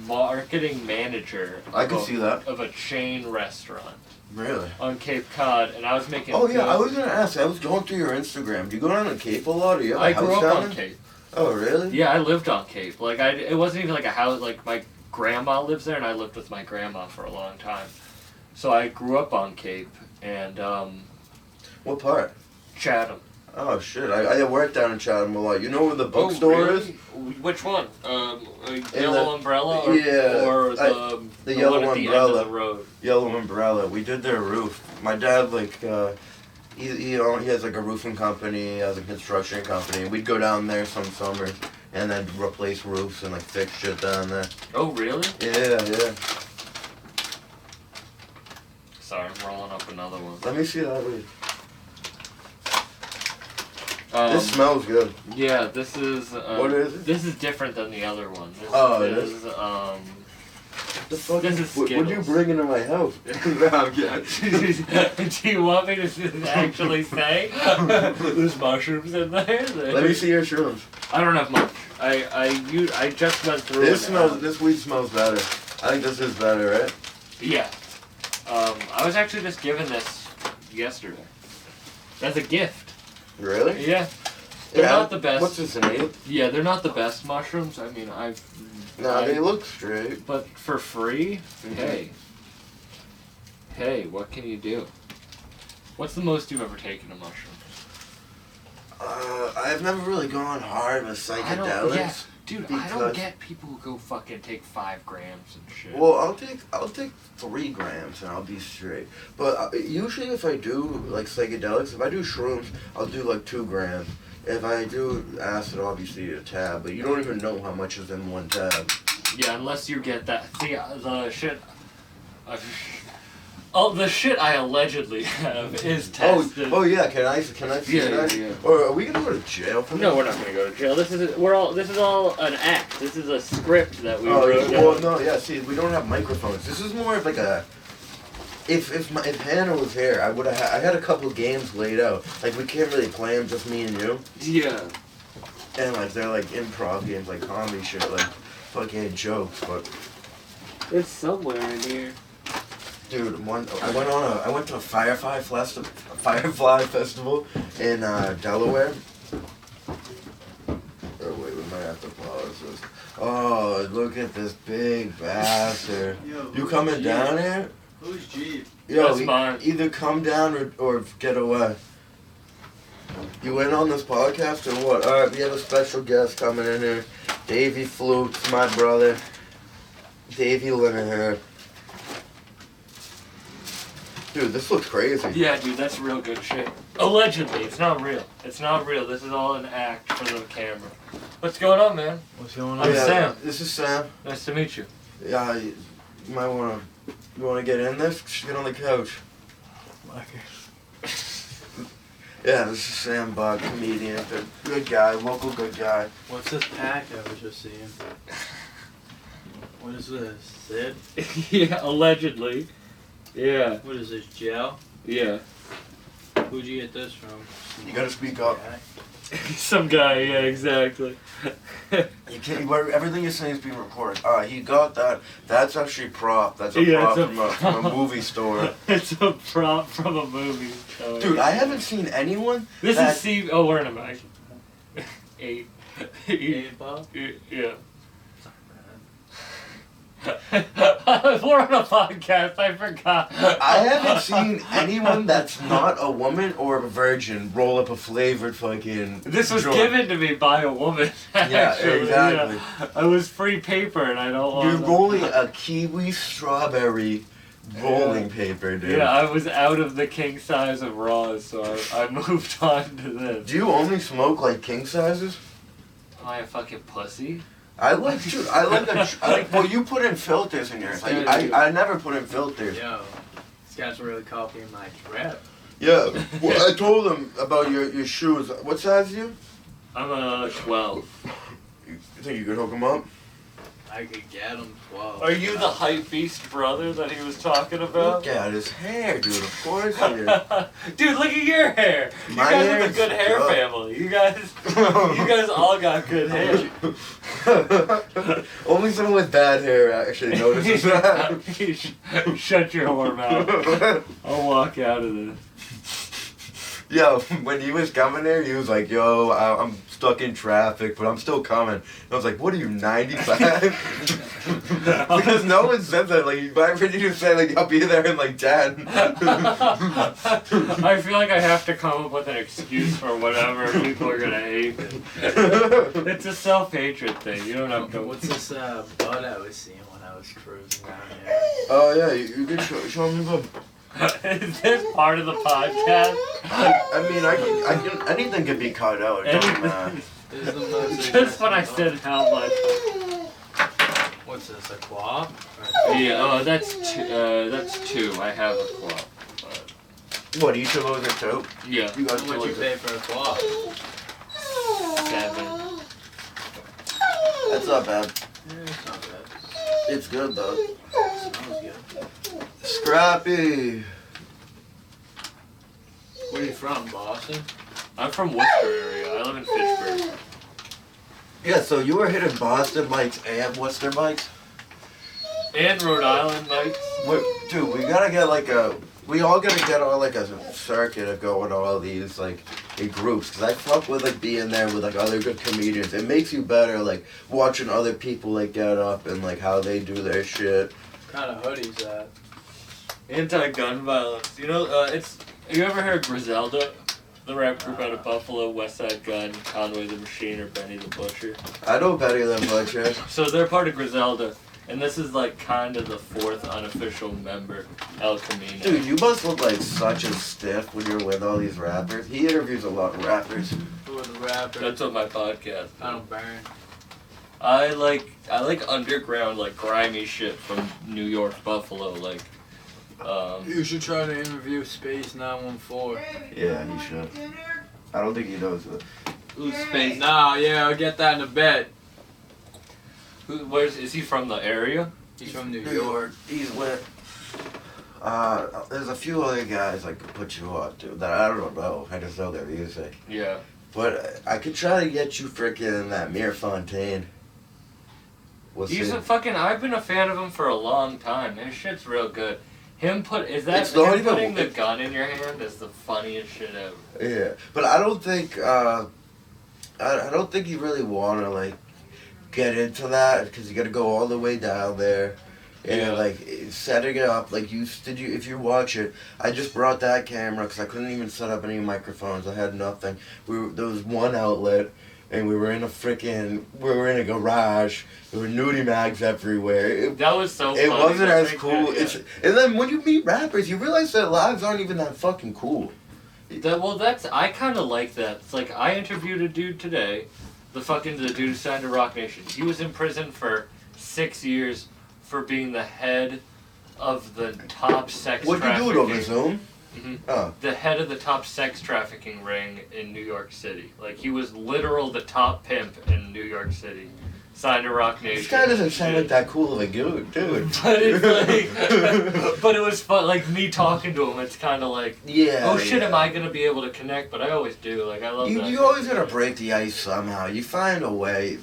marketing manager. I can see that. Of a chain restaurant Really? on Cape Cod, and I was making. Oh yeah, I was gonna ask. I was going through your Instagram. Do you go down to Cape a lot? Or you have a I house grew up down on there? Cape. Oh really? Yeah, I lived on Cape. Like it wasn't even like a house. Like my grandma lives there, and I lived with my grandma for a long time. So I grew up on Cape, and What part? Chatham. Oh shit! I worked down in Chatham a lot. You know where the bookstore is? Which one? Yellow Umbrella, or, yeah, or the Yellow one at the end Umbrella. of the road? Yellow Umbrella. We did their roof. My dad he has like a roofing company, he has a construction company. We'd go down there some summers and then replace roofs and like fix shit down there. Oh really? Yeah. Sorry, I'm rolling up another one. Let me see that weed. This smells good. Yeah, this is. What is it? This is different than the other one. This It is The fuck This is what you Skittles. bring into my house? No, I'm kidding. Do you want me to actually say there's mushrooms in there? Let me see your shrooms. I don't have much. I just went through. This weed smells better. I think this is better, right? Yeah. I was actually just given this yesterday as a gift. Really? Yeah. They're Yeah, not the best. What's this name? Yeah, they're not the best mushrooms. I mean, No, they look straight. But for free, hey, what can you do? What's the most you've ever taken a mushroom? I've never really gone hard with psychedelics. Dude, I because- don't get people who go fucking take 5 grams and shit. Well, I'll take 3 grams and I'll be straight. But usually if I do like psychedelics, if I do shrooms, I'll do like 2 grams. If I do acid, obviously a tab, but you don't even know how much is in one tab. Yeah, unless you get that. See, the shit. The shit I allegedly have is tested. Oh yeah, can I see that? Yeah. Or are we gonna go to jail for No, this? we're not gonna go to jail. This is all an act. This is a script that we Oh, wrote. well, down. no, yeah. See, we don't have microphones. This is more of like a. If Hannah was here, I would have. I had a couple games laid out. Like we can't really play them, just me and you. Yeah. And like they're like improv games, like comedy shit, like fucking jokes. But It's somewhere in here. dude, I went to a Firefly Festival in Delaware. Oh wait, we might have to pause this. Oh, look at this big bastard. Yo, You who's coming Jeep? down here? Who's Jeep? Yo, That's mine. either come down or get away. You in on this podcast or what? Alright, we have a special guest coming in here. Davey Flukes, my brother. Davey Lineher. Dude, this looks crazy. Yeah, dude, that's real good shit. Allegedly, it's not real. It's not real. This is all an act for the camera. What's going on, man? What's going I'm Sam. This is Sam. Nice to meet you. Yeah, you might wanna. You wanna get in this? Just get on the couch. Yeah, this is Sam Buck, comedian, good guy, local good guy. What's this pack I was just seeing? What is this? Sid? Yeah, allegedly. Yeah, What is this, gel? yeah. Who'd you get this from? You gotta speak up. Some guy, yeah, exactly. You can't. Everything you're saying is being recorded. He got that. That's actually prop. That's a Yeah, prop it's from a movie store. It's a prop from a movie. Oh, Dude, I haven't seen anyone. This that- is Steve. Oh, where am I? 8. Hey, Bob? Yeah. We're on a podcast. I forgot. I haven't seen anyone that's not a woman or a virgin roll up a flavored fucking. This was joint. given to me by a woman. Yeah, actually, exactly. yeah. I was free paper, and I don't want. You're rolling a kiwi strawberry rolling paper, dude. Yeah, I was out of the king size of Raws, so I moved on to this. Do you only smoke like king sizes? Am I a fucking pussy? I like, dude. Well, you put in filters in yours. I never put in filters. Yo, this guy's really copying my rap. Yeah. Well, I told him about your shoes. What size are you? I'm a 12. You think you could hook them up? I could get him 12. Are you the hype beast brother that he was talking about? Look at his hair, dude. Of course he is. Dude, look at your hair. You My guys hair are the is good hair good. family. You guys all got good hair. Only someone with bad hair actually notices that. Shut your whore mouth. I'll walk out of this. Yo, when he was coming there, he was like, yo, I'm stuck in traffic, but I'm still coming. And I was like, what are you, 95? Because no one said that. Like, I heard you just say, like, I'll be there in like 10. I feel like I have to come up with an excuse for whatever people are gonna hate me. It's a self-hatred thing. You don't have to. What's this bud I was seeing when I was cruising around here? Oh, yeah, you can show him the. Is this part of the podcast? I mean, I can, anything can be cut out. It doesn't matter. This is the most Just when I interesting said how much. one. What's this, a claw? Yeah, that's 2. I have a claw. What, each of those are two? Yeah. You got How two much you of pay it. for a claw? 7. That's not bad. Yeah, it's not bad. It's good, though. Smells good. Scrappy. Where are you from, Boston? I'm from Worcester area. I live in Fitchburg. Yeah, so you were hitting Boston bikes and Worcester bikes? And Rhode Island, Mike. Dude, we gotta get like we all gotta get on like a circuit of going to all these like in groups, cause I fuck with like being there with like other good comedians. It makes you better like watching other people like get up and like how they do their shit. What kind of hoodie's that? Anti-gun violence. You know, you ever heard Griselda? The rap group out of Buffalo, Westside Gun, Conway the Machine, or Benny the Butcher. I know Betty the Butcher. So they're part of Griselda, and this is like kind of the 4th unofficial member, El Camino. Dude, you must look like such a stiff when you're with all these rappers. He interviews a lot of rappers. Who are the rappers? That's what my podcast is. I don't burn. I like underground, like grimy shit from New York, Buffalo, like. You should try to interview Space 914. Yeah, he should. I don't think he knows it. Who's Space? Nah, yeah, I'll get that in a bet. Is he from the area? He's from New New York. York. He's with. There's a few other guys I could put you on to that I don't know. I just know their music. Yeah. But I could try to get you frickin' that Mir Fontaine. We'll He's see. I've been a fan of him for a long time. His shit's real good. It's not Him even- putting the gun in your hand is the funniest shit ever. Yeah, but I don't think I don't think you really wanna like get into that because you got to go all the way down there. And Yeah. like setting it up, like if you watch it, I just brought that camera because I couldn't even set up any microphones. I had nothing. There was one outlet, and we were in a garage. There were nudie mags everywhere. That was so funny. It wasn't I as think cool. that, yeah. And then when you meet rappers, you realize their lives aren't even that fucking cool. I kind of like that. It's like, I interviewed a dude today, the dude who signed to Rock Nation. He was in prison for 6 years for being the head of the top sex What'd you trafficking. do it over Zoom? Mhm. Oh. The head of the top sex trafficking ring in New York City. Like, he was literal the top pimp in New York City. Signed to Rock Nation. This guy doesn't sound like that cool of a dude. But it's like, but it was fun. Like, me talking to him, it's kind of like, Yeah. oh shit, yeah. am I gonna be able to connect? But I always do. Like, I love that. You always gotta break the ice somehow. You find a way.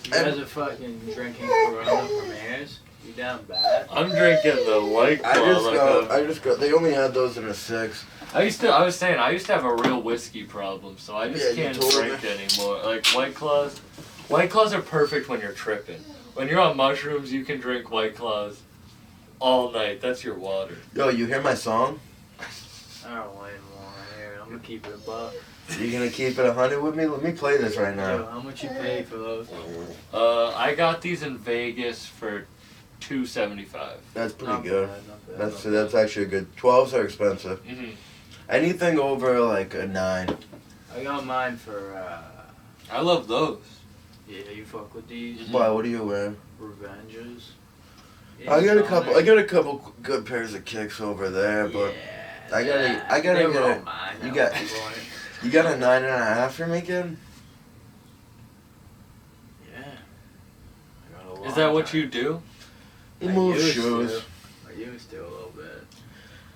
You guys are fucking drinking Corona from Ayers? You down bad? I'm drinking the White Claw. I just got. They only had those in a 6. I used to have a real whiskey problem, so I just Yeah, you can't told drink me. anymore. Like, White Claws. White Claws are perfect when you're tripping. When you're on mushrooms, you can drink White Claws all night. That's your water. Yo, you hear my song? I don't want any more here. I'm gonna keep it a buck. You gonna keep it 100 with me? Let me play this right Yo, now. how much you pay for those? I got these in Vegas for $2.75. That's pretty Not good. bad, not bad, That's not that's bad. actually good. 12s are expensive. hmm Anything over like a 9. I got mine for, I love those. yeah, you fuck with these? Why? What are you wearing? Revenges. I got a couple good pairs of kicks over there, but I gotta get it. You got- you got a 9.5 for me, kid? Yeah. I got a Is long that what time. you do? You I move used shoes. to. I used to a little bit.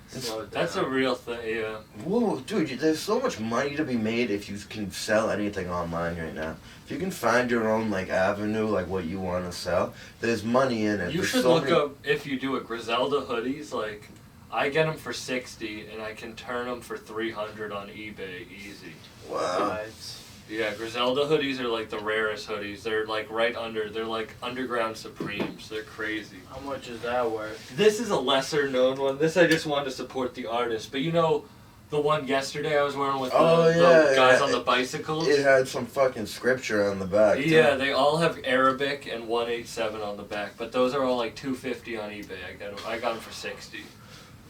Slow it That's a down. real thing, yeah. Whoa, dude, there's so much money to be made if you can sell anything online right now. If you can find your own, like, avenue, like, what you want to sell, there's money in it. You There's should so look many- up, if you do it, Griselda hoodies. Like, I get them for $60, and I can turn them for $300 on eBay, easy. Wow. Lights. Yeah, Griselda hoodies are like the rarest hoodies. They're like they're like underground Supremes. They're crazy. How much is that worth? This is a lesser known one. This I just wanted to support the artist. But you know, the one yesterday I was wearing with the guys on the bicycles? It had some fucking scripture on the back. too. Yeah, they all have Arabic and 187 on the back. But those are all like $250 on eBay. I got them for $60.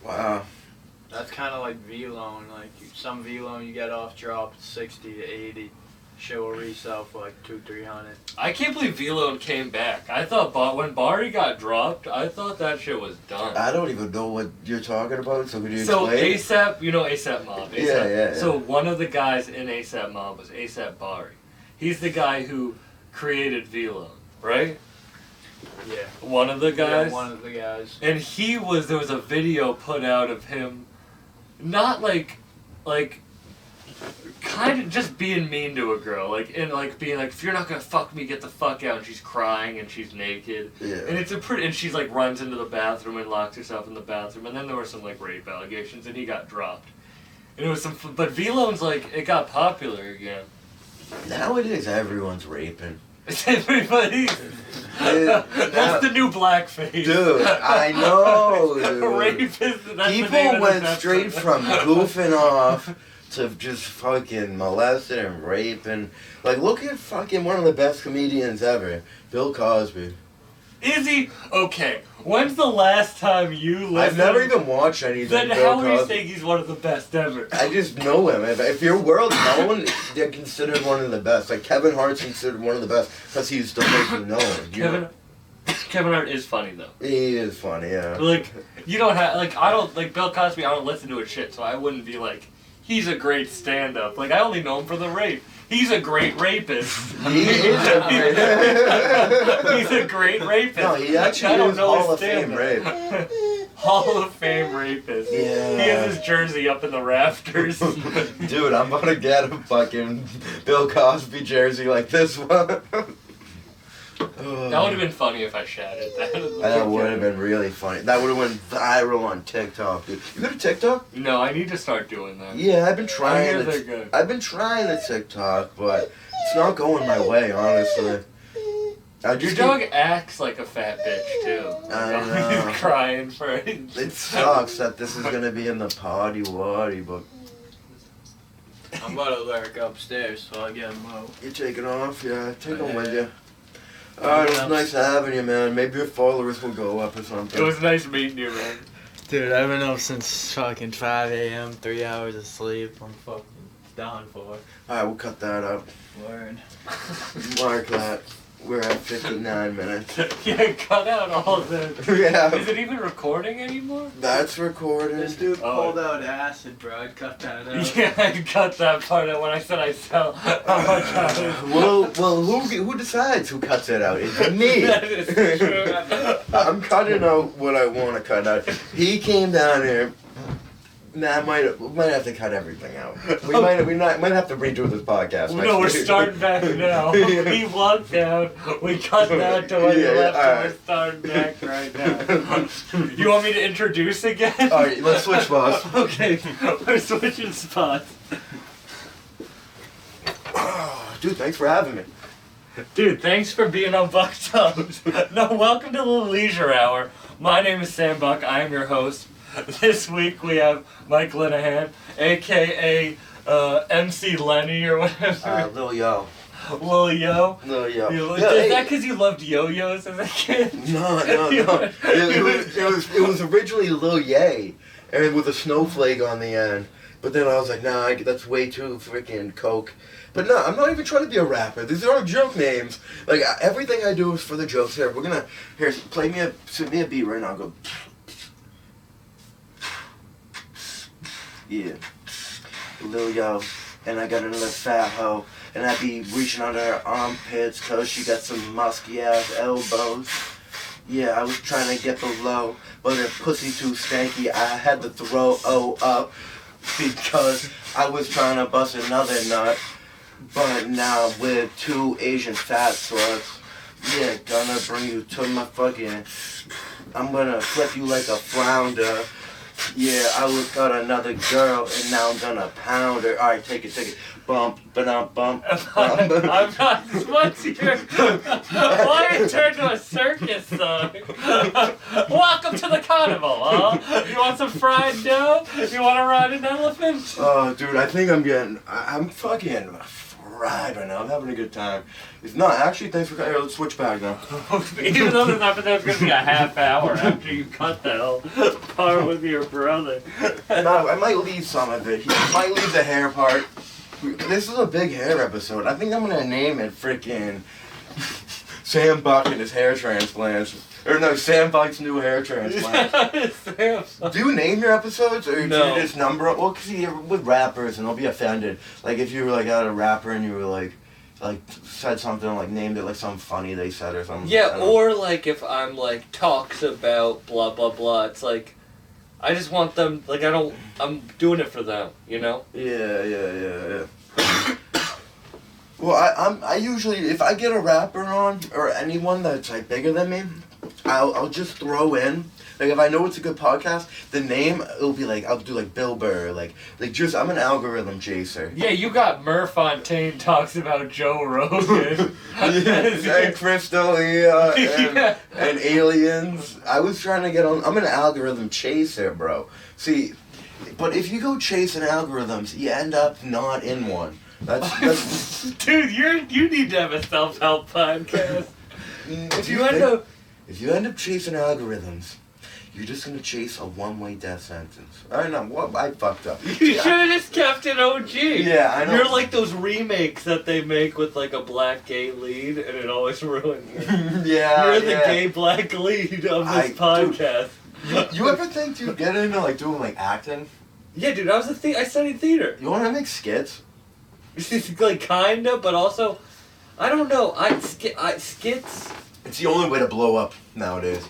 Wow. That's kind of like V-Loan. Like some V-Loan you get off drop 60 to 80. Show a resale for like 200-300. I can't believe Velo came back. I thought when Bari got dropped, I thought that shit was done. I don't even know what you're talking about, so could you So explain? ASAP, you know ASAP Mob. ASAP. Yeah. So one of the guys in ASAP Mob was ASAP Bari. He's the guy who created Velo, right? Yeah. One of the guys. Yeah, one of the guys. And there was a video put out of him, not like kind of just being mean to a girl, like being like, if you're not gonna fuck me, get the fuck out. And she's crying and she's naked. Yeah. And and she's like runs into the bathroom and locks herself in the bathroom. And then there were some like rape allegations and he got dropped. And it was but V-Lone's like, it got popular again. Nowadays, everyone's raping. It's everybody. That's the new blackface. Dude, I know, dude. Rape is, that's the name People of went this straight episode. from goofing off to just fucking molesting and raping. Like, look at fucking one of the best comedians ever, Bill Cosby. Is he? Okay. When's the last time you listened? I've never even watched anything Then Bill how are you Cosby. saying he's one of the best ever? I just know him. If you're world known, they're considered one of the best. Like Kevin Hart's considered one of the best because he's the most known. Kevin Hart is funny though. He is funny, yeah. Like, you don't have, like, I don't, like, Bill Cosby, I don't listen to his shit, so I wouldn't be like, he's a great stand-up. Like, I only know him for the rape. He's a great rapist. He is a He's a great rapist. No, he actually I don't is know Hall his of Fame stand-up. Hall of Fame rapist. Yeah. He has his jersey up in the rafters. Dude, I'm gonna get a fucking Bill Cosby jersey like this one. That would have been funny if I shattered that. That would have been really funny. That would have went viral on TikTok, dude. You go to TikTok? No, I need to start doing that. Yeah, I've been I trying. hear they're good. I've been trying the TikTok, but it's not going my way, honestly. Your dog acts like a fat bitch too. I know. He's crying for it. It sucks that this is gonna be in the potty waddy, but I'm about to lurk upstairs, so I'll get him out. you take it off, yeah. Take them with Yeah. you. Alright, it was nice having you, man. Maybe your followers will go up or something. It was nice meeting you, man. Dude, I've been up since fucking 5 a.m., 3 hours of sleep. I'm fucking down for it. Alright, we'll cut that out. Word. Mark that. We're at 59 minutes. Yeah, cut out all this. Yeah. Is it even recording anymore? That's recorded. This dude Oh. pulled out acid, bro. I'd cut that out. Yeah, I cut that part out when I said I sell how much I was. Well, who decides who cuts it out? It's me. That is true. I'm cutting out what I want to cut out. He came down here. Nah, we might have to cut everything out. We might have to redo this podcast. No, next we're week. starting back now. He walked down, we cut down to when he Yeah, left, and alright. we're starting back right now. You want me to introduce again? Alright, let's switch, boss. Okay, we're switching spots. Dude, thanks for having me. Dude, thanks for being on Buck Tubs. No, welcome to the Leisure Hour. My name is Sam Buck. I am your host. This week we have Mike Linehan, aka MC Lenny or whatever. Lil Yo. Lil Yo. Lil Yo. Is Yeah, hey. that because you loved yo-yos as a kid? No. It was originally Lil Ye, and with a snowflake on the end. But then I was like, nah, that's way too freaking coke. But no, I'm not even trying to be a rapper. These are joke names. Like everything I do is for the jokes. Here, send me a beat right now. Go. Yeah. Lil Yo, and I got another fat hoe, and I be reaching under her armpits cause she got some musky ass elbows. Yeah, I was trying to get below, but her pussy too stanky, I had to throw up because I was trying to bust another nut. But now we're two Asian fat sluts. Yeah, gonna bring you to my fucking, I'm gonna flip you like a flounder. Yeah, I look at another girl and now I'm gonna pound her. Alright, take it. Bump, bump. I'm not what's your why it turned to a circus song? Welcome to the carnival, huh? You want some fried dough? You want to ride an elephant? Oh, dude, I think I'm fucking fried right now. I'm having a good time. If not, actually, thanks for coming. Let's switch back now. Even though there's not, there's gonna be a half hour after you cut that whole part with your brother. No, I might leave some of it. I might leave the hair part. This is a big hair episode. I think I'm gonna name it freaking Sam Buck and his hair transplants. Or no, Sam Buck's new hair transplant. Do you name your episodes, or No. do you just number it? Well, because you're with rappers and they'll be offended. Like if you were like at a rapper and you were like said something, like named it like something funny they said or something. I Yeah, don't know. or like if I'm like talks about blah blah blah, it's like I just want them like I'm doing it for them, you know? Yeah. Well, I usually, if I get a rapper on or anyone that's like bigger than me, I'll just throw in, like if I know it's a good podcast, the name, it'll be like, I'll do like Bill Burr, like just, I'm an algorithm chaser. Yeah, you got Merfontaine talks about Joe Rogan. And Chris D'Elia Yeah. and aliens. I was trying to get on, I'm an algorithm chaser, bro. See, but if you go chasing algorithms, you end up not in one. That's Dude, you need to have a self-help podcast. If you end up If you end up chasing algorithms, you're just gonna chase a one-way death sentence. I know, what I fucked up. you should have just kept it OG. Yeah, I know. You're like those remakes that they make with like a black gay lead, and it always ruins it. Yeah, You're the yeah. gay black lead of this Dude. podcast. You ever think to get into like doing like acting? Yeah, dude, I studied theater. You wanna make skits? Like kinda, but also, I don't know. Skits. It's the only way to blow up nowadays.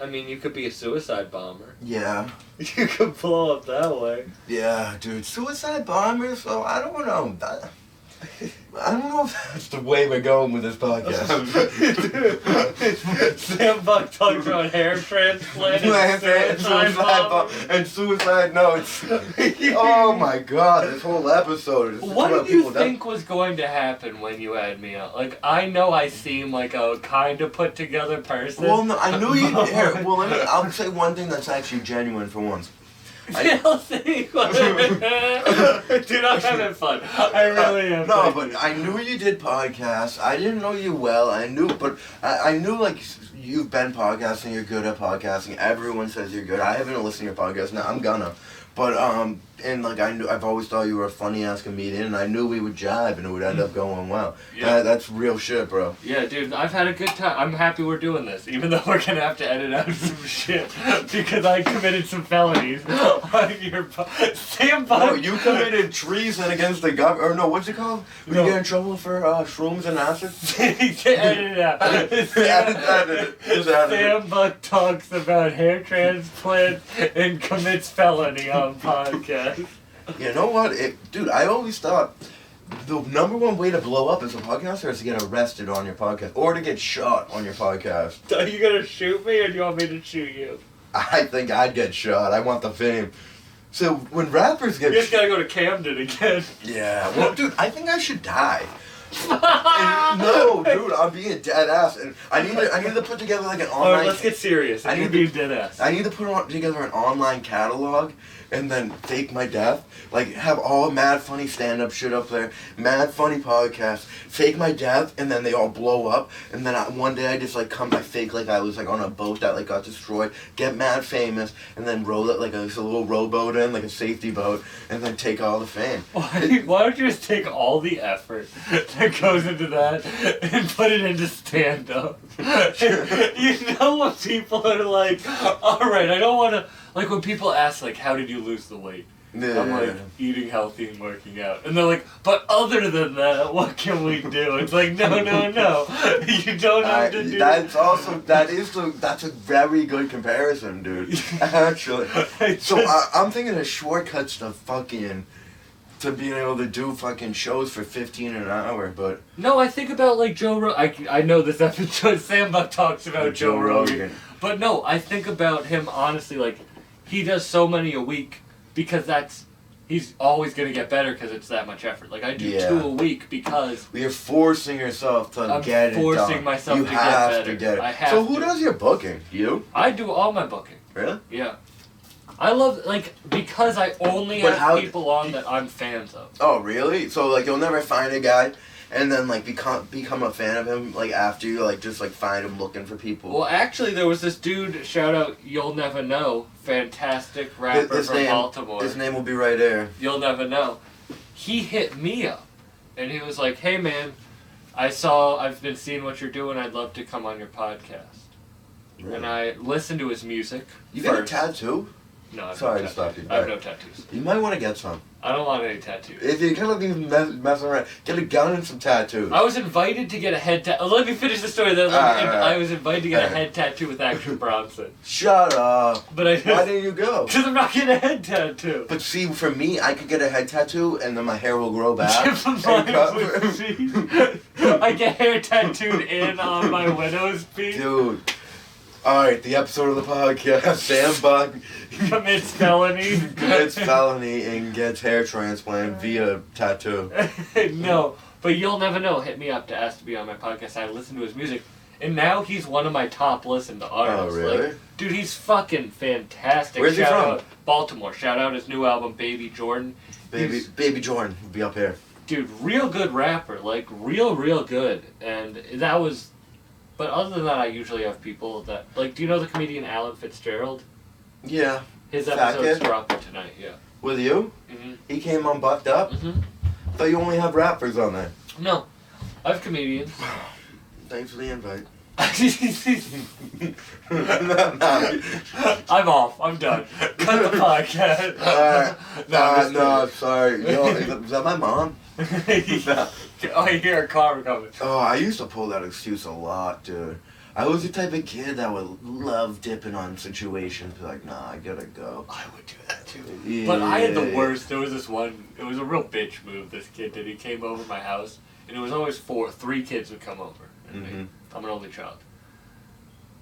I mean, you could be a suicide bomber. Yeah. You could blow up that way. Yeah, dude. Suicide bombers? Oh, I don't know. I don't know if that's the way we're going with this podcast. Sam Buck talks about hair transplant and suicide notes. Oh my god, this whole episode is What about did you people that- think was going to happen when you had me on? Like, I know I seem like a kind of put together person. Well, no, I knew you. Here, well, I'll say one thing that's actually genuine for once. You'll see. Dude, I'm having fun. I really am. No, but I knew you did podcasts. I didn't know you well. I knew, but I knew like you've been podcasting. You're good at podcasting. Everyone says you're good. I haven't listened to your podcast. Now I'm gonna. But and like I've always thought you were a funny ass comedian, and I knew we would jive and it would end up going well. Yeah. That's real shit, bro. Yeah, dude, I've had a good time. I'm happy we're doing this, even though we're gonna have to edit out some shit because I committed some felonies on your Sam Buck. No, you committed treason against the government. Or no, what's it called? When No. you get in trouble for shrooms and acid? Edit it out. Edit it. Just edit it. Sam Buck talks about hair transplants and commits felony on podcast. You know what, dude? I always thought the number one way to blow up as a podcaster is to get arrested on your podcast or to get shot on your podcast. Are you gonna shoot me or do you want me to shoot you? I think I'd get shot. I want the fame. So when rappers get You just gotta go to Camden again. yeah, well, dude, I think I should die. And, no, dude, I'm being dead ass, and I need to put together like an online. Alright, let's get serious. I I need need to be dead ass. I need to put together an online catalog and then fake my death. Like, have all mad funny stand-up shit up there, mad funny podcasts, fake my death, and then they all blow up. And then one day I just, like, I fake like I was, like, on a boat that, like, got destroyed, get mad famous, and then roll it like a little rowboat in, like a safety boat, and then take all the fame. Why don't you just take all the effort that goes into that and put it into stand-up? You know when people are like, alright, I don't want to... Like when people ask, like, how did you lose the weight? Yeah. I'm like, eating healthy and working out. And they're like, but other than that, what can we do? It's like, no. You don't have to do That's a very good comparison, dude. Actually. So I'm thinking of shortcuts to being able to do fucking shows for $15 an hour, but No, I think about like Joe Rogan. I know this episode, Sam Buck talks about Joe Rogan. But no, I think about him honestly, like, he does so many a week because he's always going to get better because it's that much effort. Like, I do 2 a week because you're forcing yourself to I'm get it done. forcing myself you to get have better. to get it. I have so who to. does your booking? You? I do all my booking. Really? Yeah. I love, like, because I only But how- have people on that I'm fans of. Oh, really? So, like, you'll never find a guy and then, like, become a fan of him, like, after you, like, just, like, find him looking for people? Well, actually, there was this dude, shout out, You'll Never Know, fantastic rapper His from name- Baltimore. His name will be right there. You'll Never Know. He hit me up, and he was like, hey, man, I've been seeing what you're doing, I'd love to come on your podcast. Really? And I listened to his music. You got a first. tattoo? No, I have Sorry no to stop tattoos. you. I have no tattoos. You might want to get some. I don't want any tattoos. If you're kind of messing around, get a gun and some tattoos. I was invited to get a head tattoo. Let me finish the story. Then I was invited to get a head tattoo with Action Bronson. Shut up. But I Why just... didn't you go? Because I'm not getting a head tattoo. But see, for me, I could get a head tattoo and then my hair will grow back. and Mine cover- was cheap. I get hair tattooed in on my widow's peak. Dude. Alright, the episode of the podcast, Sam Buck Commits felony. commits felony and gets hair transplant via tattoo. No, but You'll Never Know hit me up to ask to be on my podcast. I listened to his music, and now he's one of my top listened artists. Oh, really? Like, dude, he's fucking fantastic. Where's he Shout from? out Baltimore. Shout out his new album, Baby Jordan. Baby Jordan will be up here. Dude, real good rapper. Like, real good. And that was... But other than that, I usually have people that... Like, do you know the comedian Alan Fitzgerald? Yeah. His Fat episode's kid? dropping tonight, yeah. With you? Mm-hmm. He came on Bucked Up? Mm-hmm. Thought you only have rappers on there. No. I have comedians. Thanks for the invite. I'm off. I'm done. Cut the podcast. No, sorry. Yo, is that my mom? Oh, I hear a car coming. Oh, I used to pull that excuse a lot, dude. I was the type of kid that would love dipping on situations. Be like, nah, I gotta go. I would do that too. Yeah. But I had the worst. There was this one. It was a real bitch move this kid did. He came over my house and it was always three kids would come over. And Mm-hmm. I'm an only child.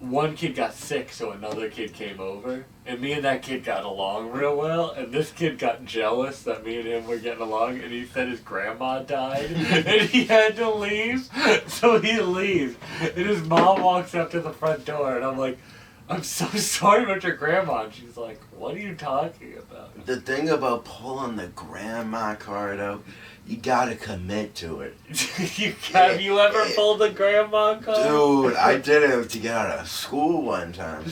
One kid got sick, so another kid came over, and me and that kid got along real well, and this kid got jealous that me and him were getting along, and he said his grandma died, and he had to leave, so he leaves, and his mom walks up to the front door, and I'm like, I'm so sorry about your grandma, and she's like, what are you talking about? The thing about pulling the grandma card out, you gotta commit to it. Have you ever pulled a grandma card? Dude, I did it to get out of school one time.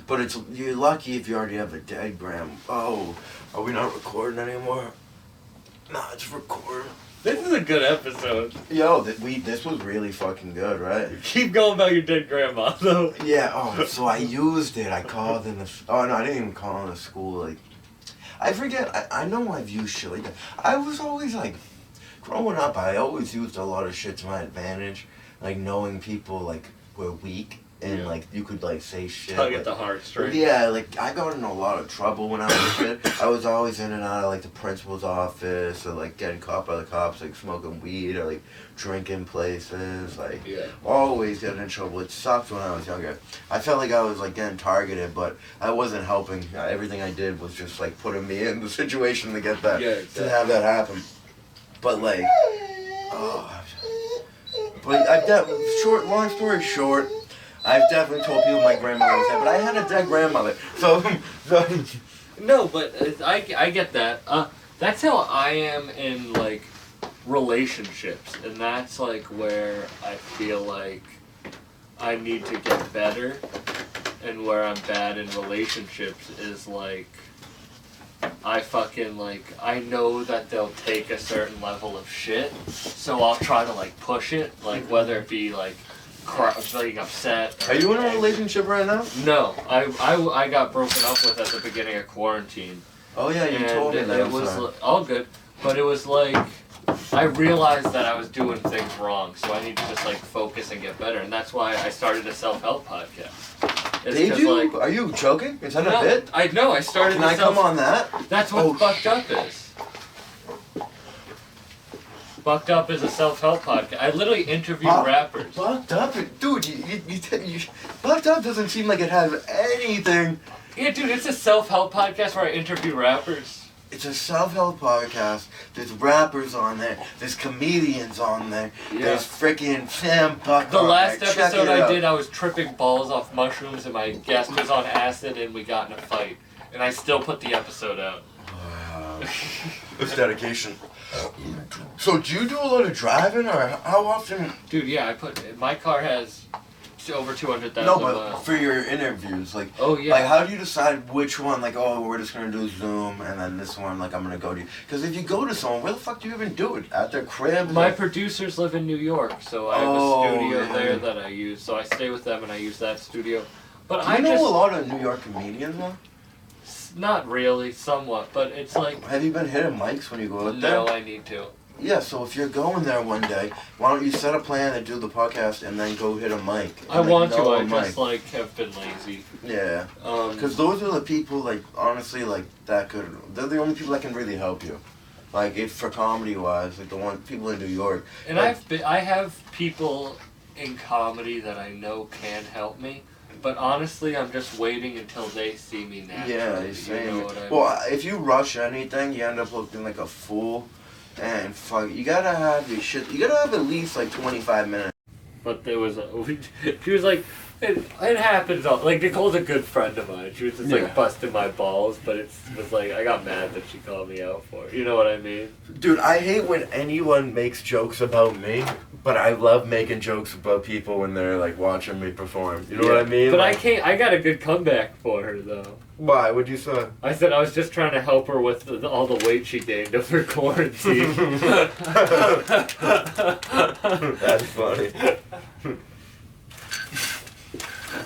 But you're lucky if you already have a dead grandma. Oh, are we not recording anymore? Nah, it's recording. This is a good episode. Yo, this was really fucking good, right? Keep going about your dead grandma, though. Yeah, so I used it. I called in oh no, I didn't even call in the school, like, I forget, I know I've used shit like that. I was always like, growing up, I always used a lot of shit to my advantage. Like, knowing people, like, were weak, and, like, you could, like, say shit. Tug like, at the heartstrings. yeah, like, I got in a lot of trouble when I was a kid. I was always in and out of, like, the principal's office, or, like, getting caught by the cops, like, smoking weed, or, like, drinking places, like, Yeah. always getting in trouble. It sucked when I was younger. I felt like I was, like, getting targeted, but I wasn't helping. Everything I did was just, like, putting me in the situation to get that, Yeah, exactly. to have that happen. But, like, but long story short, I've definitely told people my grandmother was dead, but I had a dead grandmother, so No, but I get that. That's how I am in, like, relationships, and that's, like, where I feel like I need to get better, and where I'm bad in relationships is, like, I fucking, like, I know that they'll take a certain level of shit, so I'll try to, like, push it, like, whether it be, like, being upset. Are you in a relationship right now? No, I got broken up with at the beginning of quarantine. Oh yeah, you told me And that. it was all good, but it was like I realized that I was doing things wrong, so I need to just like focus and get better, and that's why I started a self-help podcast. It's Did 'cause, you? like, Are you joking? Is that no, a bit? I know. I started. Can I come on that? That's what Bucked Up is. Bucked Up is a self-help podcast. I literally interview rappers. Bucked Up, dude. Bucked Up doesn't seem like it has anything. Yeah, dude, it's a self-help podcast where I interview rappers. It's a self-help podcast. There's rappers on there. There's comedians on there. Yeah. There's freaking Sam Buck. The on last there. Check episode it I out. did, I was tripping balls off mushrooms, and my guest was on acid, and we got in a fight. And I still put the episode out. Wow. It's dedication. So do you do a lot of driving, or how often? Dude, yeah, my car has over 200,000 No, but miles. for your interviews, like, Oh, yeah. like how do you decide which one? Like, oh, we're just gonna do Zoom, and then this one, like, I'm gonna go to. Because if you go to someone, where the fuck do you even do it? At their crib? My Like, producers live in New York, so I have Oh, a studio yeah. there that I use. So I stay with them, and I use that studio. But do I you know just a lot of New York comedians, though? not really, somewhat, but it's like Have you been hitting mics when you go out there? no, I need to. Yeah, so if you're going there one day, why don't you set a plan to do the podcast and then go hit a mic? I And, like, want to. know a I just mic. like have been lazy. Yeah. Um, Because those are the people, like, honestly, like, that could. They're the only people that can really help you. Like, if for comedy wise, like, the one people in New York. and like, I have people in comedy that I know can help me, but honestly, I'm just waiting until they see me naturally. Yeah, you you're saying. know what I mean? Well, if you rush anything, you end up looking like a fool. And fuck, you gotta have your shit. You gotta have at least like 25 minutes. But there was she was like, it happens all, like Nicole's a good friend of mine. She was just Yeah. like busting my balls, but it was like, I got mad that she called me out for it. You know what I mean? Dude, I hate when anyone makes jokes about me, but I love making jokes about people when they're like watching me perform. You know what I mean? But Like, I got a good comeback for her though. why? What'd you say? I said I was just trying to help her with all the weight she gained over quarantine. That's funny.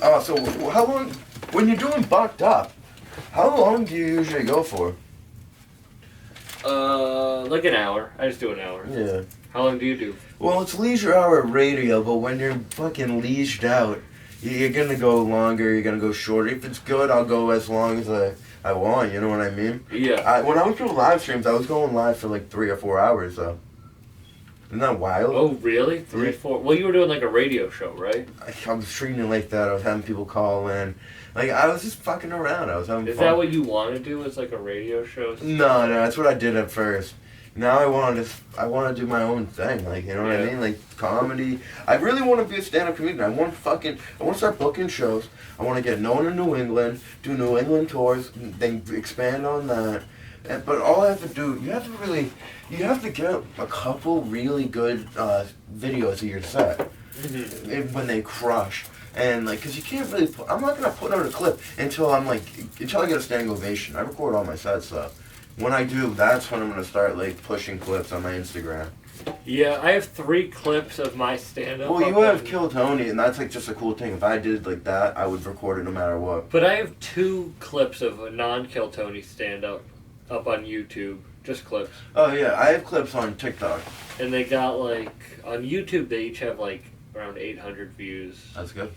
Oh, so how long? When you're doing Bucked Up, how long do you usually go for? Like an hour. I just do an hour. Yeah. How long do you do? Well, it's leisure hour radio, but when you're fucking leashed out, you're gonna go longer, you're gonna go shorter. If it's good, I'll go as long as I want, you know what I mean? Yeah. When I was doing live streams, I was going live for like 3 or 4 hours, though. Isn't that wild? Oh, really? 3, Yeah. 4. Well, you were doing like a radio show, right? I was treating it like that. I was having people call in. Like, I was just fucking around. I was having Is fun. that what you want to do? Is like a radio show? No, that's what I did at first. Now I want to do my own thing. Like, you know what I Yeah. mean? Like comedy. I really want to be a stand-up comedian. I want to start booking shows. I want to get known in New England, do New England tours, then expand on that. But all I have to do, you have to get a couple really good videos of your set when they crush. And like, cause you can't really, I'm not gonna put out a clip until I get a standing ovation. I record all my sets so when I do, that's when I'm gonna start like pushing clips on my Instagram. Yeah, I have 3 clips of my stand-up. Well, you up have on- Kill Tony, and that's like just a cool thing. If I did like that, I would record it no matter what. But I have 2 clips of a non-Kill Tony stand-up up on YouTube. Just clips. Oh yeah, I have clips on TikTok. And they got like, on YouTube they each have like around 800 views. That's good.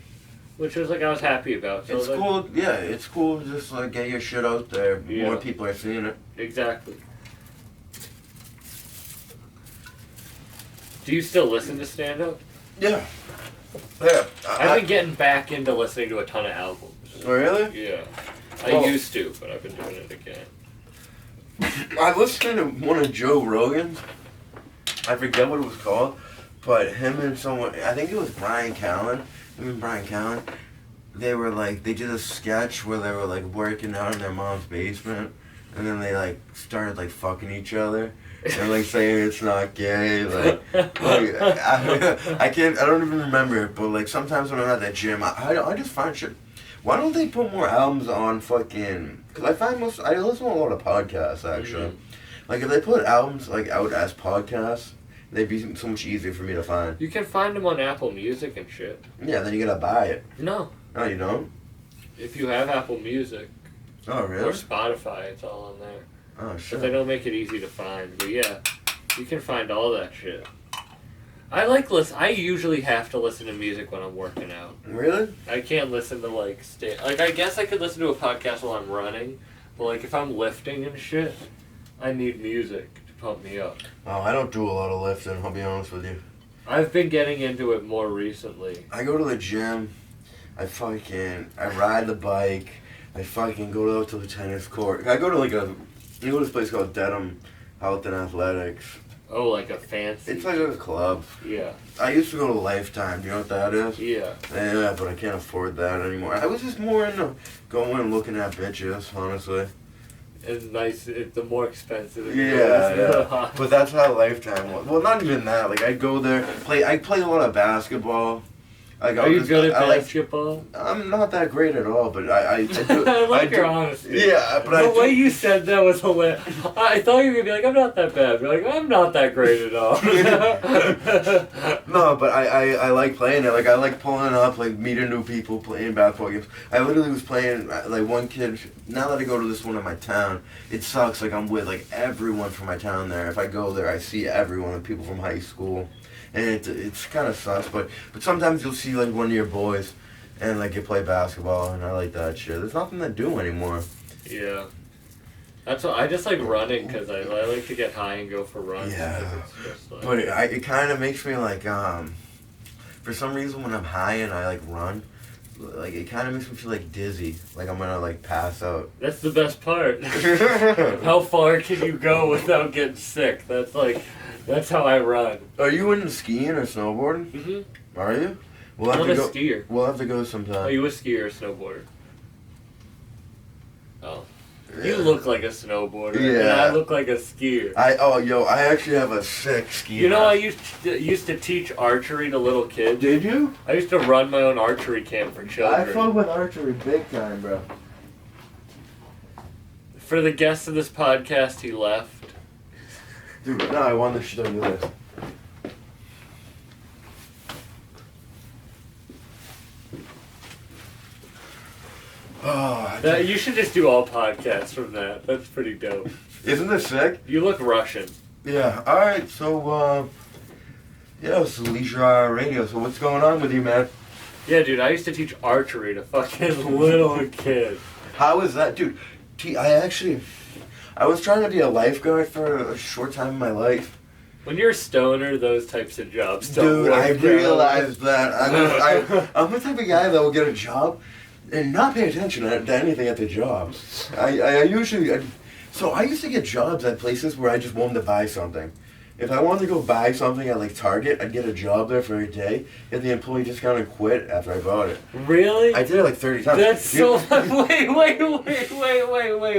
Which was like, I was happy about. So It's like, cool. Yeah, it's cool. To just like get your shit out there. Yeah. More people are seeing it. Exactly. Do you still listen to stand-up? Yeah. Yeah. I've been getting back into listening to a ton of albums. Really? Yeah. I Well- used to, but I've been doing it again. I listened to one of Joe Rogan's. I forget what it was called, but him and someone, I think it was Brian Callen. Him and Brian Callen, they did a sketch where they were like working out in their mom's basement, and then they like started like fucking each other. And like saying it's not gay, I don't even remember it, but like sometimes when I'm at the gym, I just find shit. Why don't they put more albums on fucking? Because I listen to a lot of podcasts actually. Mm-hmm. Like if they put albums like out as podcasts, they'd be so much easier for me to find. You can find them on Apple Music and shit. Yeah, then you gotta buy it. No. Oh, you don't? If you have Apple Music Oh, or really? Spotify, it's all on there. Oh, But shit. they don't make it easy to find. But yeah, you can find all that shit. I usually have to listen to music when I'm working out. Really? I can't listen to like I guess I could listen to a podcast while I'm running, but like if I'm lifting and shit, I need music to pump me up. Oh, I don't do a lot of lifting, I'll be honest with you. I've been getting into it more recently. I go to the gym, I ride the bike, I fucking go out to the tennis court. I go to you go to this place called Dedham Health and Athletics. Oh, like a fancy. It's like a club. Yeah. I used to go to Lifetime, do you know what that is? Yeah. Yeah, but I can't afford that anymore. I was just more into going and looking at bitches, honestly. It's nice. The more expensive. it Yeah, is. yeah. But that's how Lifetime was. Well, not even that. Like, I'd go there, I play a lot of basketball. Like, Are you good at basketball? I'm not that great at all, but I do. I like do- your honesty. Yeah, but The way you said that was hilarious. I thought you were gonna be like, I'm not that bad. You're like, I'm not that great at all. No, but I like playing it. Like, I like pulling up, like, meeting new people, playing basketball games. I literally was playing, like, one kid, now that I go to this one in my town, it sucks. Like, I'm with, like, everyone from my town there. If I go there, I see everyone, like, people from high school. And it's kind of sucks, but sometimes you'll see, like, one of your boys, and, like, you play basketball, and I like that shit. There's nothing to do anymore. Yeah. That's what I just like running because I like to get high and go for runs. Yeah. 'cause it's just like, But it kind of makes me, like, for some reason when I'm high and I, like, run, like, it kind of makes me feel, like, dizzy. Like, I'm gonna, like, pass out. that's the best part. How far can you go without getting sick? That's how I run. Are you into skiing or snowboarding? Mm-hmm. Are you? We'll I'm have a to go. skier. We'll have to go Are sometime. you a skier or a snowboarder? Oh. You look like a snowboarder, and Yeah. I look like a skier. I actually have a sick ski. You know, I mask. used to teach archery to little kids. Did you? I used to run my own archery camp for I children. fuck with archery big time, bro. For the guest of this podcast, he left. Dude, no, I want to show you this. Oh, You should just do all podcasts from that. That's pretty dope. isn't this sick? You look Russian. Yeah. All right. So, yeah, it's Leisure Hour Radio. So, what's going on with you, man? Yeah, dude, I used to teach archery to fucking little kids. How is that, dude? I was trying to be a lifeguard for a short time in my life, When you're a stoner, those types of jobs don't Dude, work. I realized that. I'm the type of guy that will get a job and not pay attention to anything at the job. I usually... So I used to get jobs at places where I just wanted to buy something. If I wanted to go buy something at like Target, I'd get a job there for a day, get the employee discount and quit after I bought it. Really? I did it like 30 times. That's so...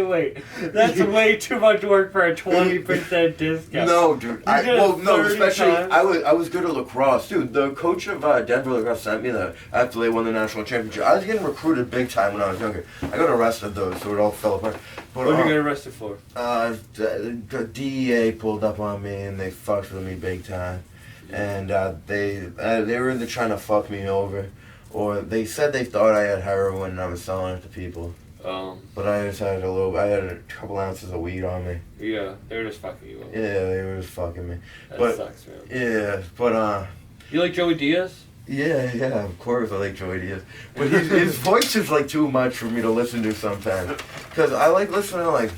Wait. That's way too much work for a 20% discount. No, dude. You did it 30 Especially times? I was good at lacrosse, dude. The coach of Denver lacrosse sent me that after they won the national championship. I was getting recruited big time when I was younger. I got arrested though, so it all fell apart. But, What did you get arrested for? the DEA pulled up on me and they fucked with me big time, and they were either trying to fuck me over, or they said they thought I had heroin and I was selling it to people. But I just had I had a couple ounces of weed on me. Yeah, they were just fucking you up. Yeah, they were just fucking me. That but- sucks, man. Yeah, but You like Joey Diaz? yeah, of course I like Joey Diaz. But his voice is like too much for me to listen to sometimes. Because I like listening to like,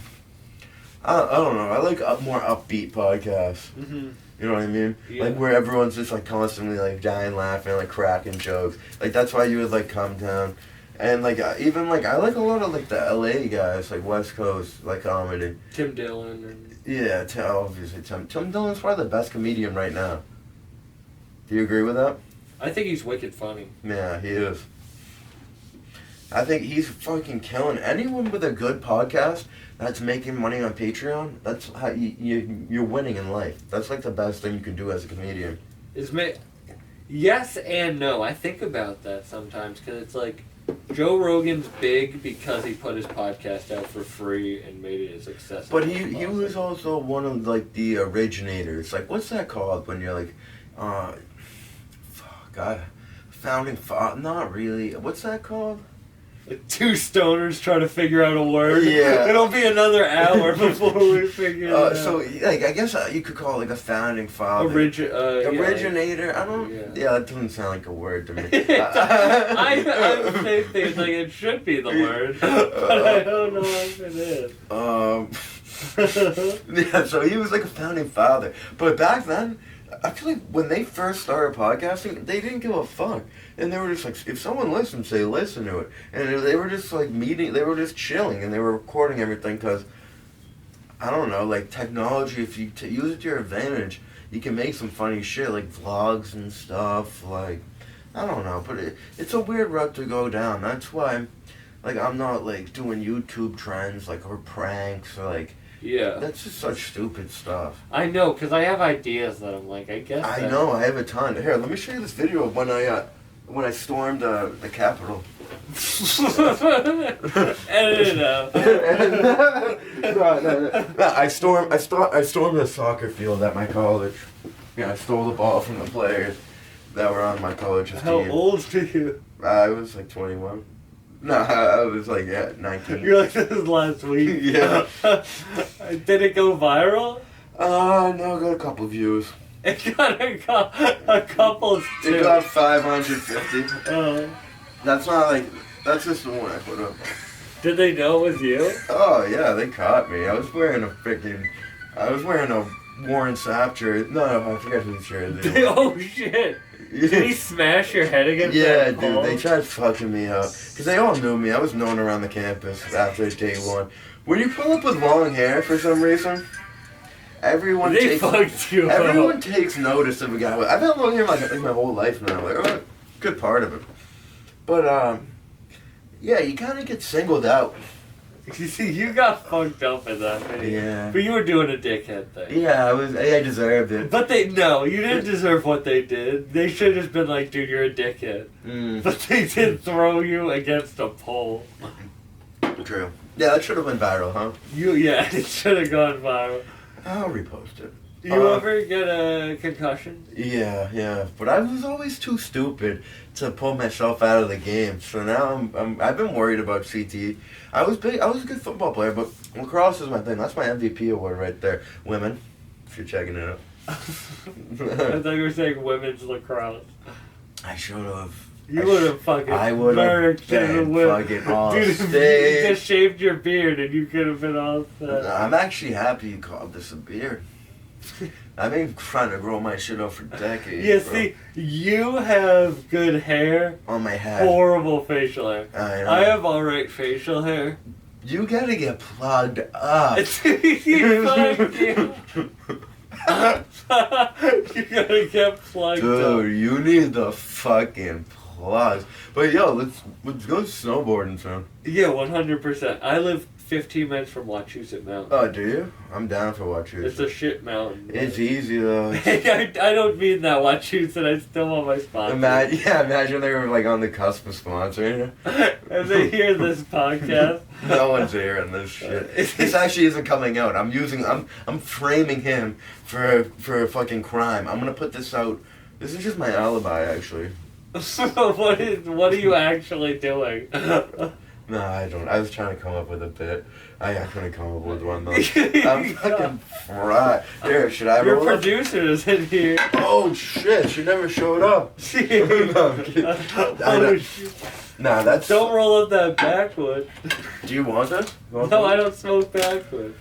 I don't know, I like more upbeat podcasts. Mm-hmm. You know what I mean? Yeah. Like where everyone's just like constantly like dying laughing, like cracking jokes. Like that's why you would like Come Down. And like even like I like a lot of like the LA guys, like West Coast, like comedy. Tim Dillon and... Yeah, obviously Tim Dillon's probably the best comedian right now. Do you agree with that? I think he's wicked funny. Yeah, he is. I think he's fucking killing anyone with a good podcast that's making money on Patreon. That's how you're winning in life. That's like the best thing you can do as a comedian. Yes and no. I think about that sometimes because it's like Joe Rogan's big because he put his podcast out for free and made it as accessible. But as he possible. was also one of like the originators. Like what's that called when you're like, founding father? Not really. What's that called? Like two stoners trying to figure out a word. Yeah. It'll be another hour before we figure it out. So like I guess you could call it like a founding father. Originator. I don't. Yeah. Yeah, that doesn't sound like a word to me. I would say things like it should be the word, but I don't know if it is. Yeah, so he was like a founding father. But back then, I feel like when they first started podcasting, they didn't give a fuck. And they were just like, if someone listens, they listen to it. And they were just like they were just chilling and they were recording everything because, I don't know, like technology, if you use it to your advantage, you can make some funny shit like vlogs and stuff. Like, I don't know, but it's a weird route to go down. That's why, like, I'm not like doing YouTube trends like or pranks or like. Yeah. That's just such stupid stuff. I know, because I have ideas that I'm like, I guess. I know, I have a ton. Here, let me show you this video of when I stormed the Capitol. Edit it out. No, I stormed a soccer field at my college. Yeah, I stole the ball from the players that were on my college's How team. old are you? I was like 21. No, I was like 19. You're like, this is last week. Yeah. Did it go viral? No, I got a couple views. It got a couple too. It got 550. Oh. That's not like, that's just the one I put up. Did they know it was you? Oh yeah, they caught me. I was wearing a Warren Sapp shirt. No, I forget whose shirt it is. Oh shit! Did he smash your head against Yeah, that dude, pole? they tried fucking me up. Because they all knew me. I was known around the campus after day one. When you pull up with long hair for some reason, everyone They fucked you everyone up. takes notice of a guy. I've had long hair like my whole life now. Like, oh, good part of it. But, yeah, you kind of get singled out. You see, you got fucked up in that video. Yeah. But you were doing a dickhead thing. Yeah, I deserved it. But you didn't deserve what they did. They should have just been like, dude, you're a dickhead. Mm, But they did throw you against a pole. true. Yeah, that should have went viral, huh? Yeah, it should have gone viral. I'll repost it. You ever get a concussion? Yeah. But I was always too stupid to pull myself out of the game. So now I've been worried about CTE. I was a good football player, but lacrosse is my thing. That's my MVP award right there. Women, if you're checking it out. I thought you were saying women's lacrosse. I should have. You would have fucking I would have murked in the been whip. fucking on Dude, if you stage. just shaved your beard and you could have been all set. I'm actually happy you called this a beard. I've been trying to grow my shit up for decades. Yeah, bro. see, you have good hair, On my head. horrible facial hair. I know. I have alright facial hair. You gotta get plugged up. You fuck you. You gotta get plugged up. Dude, you need the fucking plugs. But yo, let's go snowboarding soon. Yeah, 100%. I live 15 minutes from Wachusett Mountain. Oh, do you? I'm down for what you. It's a shit mountain. It's easy though. I don't mean that Wachusett. I still want my sponsor. Imagine they were like on the cusp of sponsoring. And they hear this podcast. No one's hearing this shit. This actually isn't coming out. I'm framing him for a fucking crime. I'm gonna put this out. This is just my alibi, actually. What are you actually doing? No, I don't. I was trying to come up with a bit. I couldn't come up with one though. I'm fucking fried. Here, should I Your roll up? producer is in here. Oh shit, she never showed up. No, I'm kidding. Oh, shit. Nah, that's. Don't roll up that backwood. Do you want this? You want No, this? I don't smoke backwood.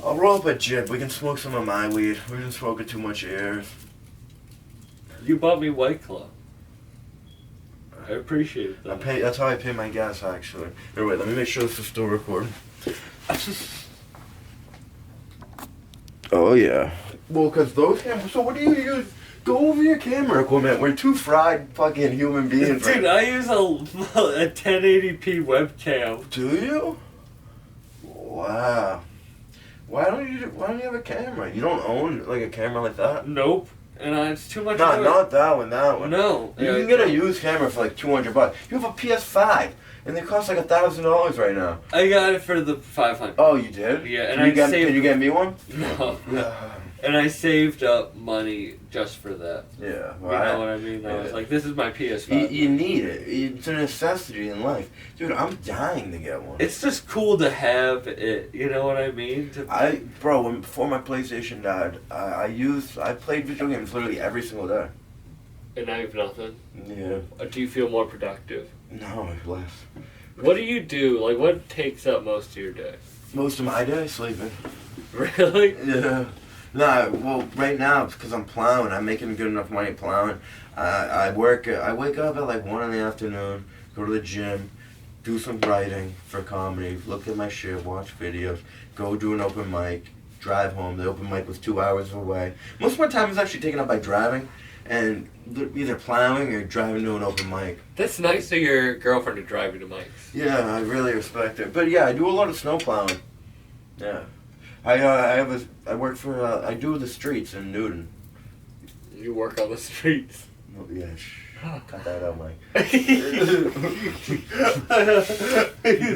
I'll roll up a jib. We can smoke some of my weed. We've been smoking too much air. You bought me White Claw. I appreciate that. That's how I pay my gas, actually. Here, wait, let me make sure this is still recording. Oh, yeah. Well, because those cameras... So what do you use? Go over your camera equipment. We're two fried fucking human beings. Dude, I use a 1080p webcam. Do you? Wow. Why don't you have a camera? You don't own, like, a camera like that? Nope. And it's too much. No, not that one, that one. No. You can get a used camera for like $200. You have a PS5, and they cost like $1,000 right now. I got it for the 500. Oh, you did? Yeah, and Can you get me one? No. Yeah. And I saved up money just for that. Yeah. You know what I mean? I was Yeah. like, this is my PS5. You need it. It's a necessity in life, dude. I'm dying to get one. It's just cool to have it. You know what I mean? Before my PlayStation died, I played video games literally every single day. And I have nothing. Yeah. Do you feel more productive? No, less. What do you do? Like, what takes up most of your day? Most of my day sleeping. Really? Yeah. Nah, well, right now, because I'm plowing, I'm making good enough money plowing. I wake up at like 1 in the afternoon, go to the gym, do some writing for comedy, look at my shit, watch videos, go do an open mic, drive home. The open mic was 2 hours away. Most of my time is actually taken up by driving and either plowing or driving to an open mic. That's nice of your girlfriend to drive you to Mike's. Yeah, I really respect it. But yeah, I do a lot of snow plowing. Yeah. I do the streets in Newton. You work on the streets. Oh, yeah, cut that out, Mike.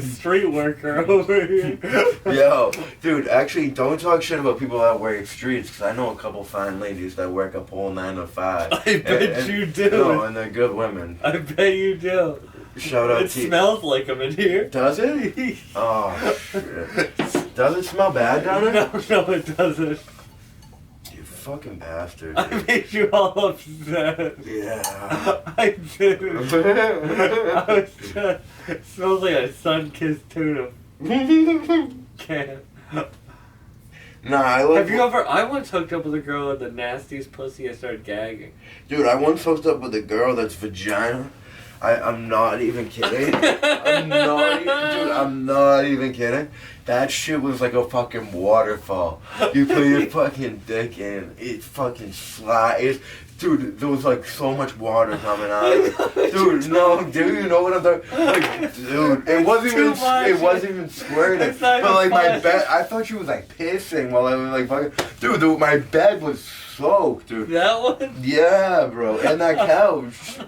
Street worker over here. Yo, dude, actually, don't talk shit about people that work streets, because I know a couple fine ladies that work a whole 9 to 5. I bet you do. No, and they're good women. I bet you do. Shout out It to smells like them in here. Does it? Oh, shit. Does it smell bad down there? No, it doesn't. You fucking bastard. I made you all upset. Yeah. I did. I was just, it smells like a sun-kissed tuna can. Nah, I love. Have you ever? I once hooked up with a girl with the nastiest pussy. I started gagging. Dude, I once hooked up with a girl that's vagina. I'm not even kidding. I'm not even kidding. That shit was like a fucking waterfall. You put your fucking dick in, it fucking slides. Dude, there was like so much water coming out of it. Dude, no, dude, you know what I'm talking? Like, dude, it wasn't even squirting. It's not But like even my fun. bed, I thought she was like pissing while I was like fucking. Dude, my bed was soaked, dude. That one? Yeah, bro, and that couch.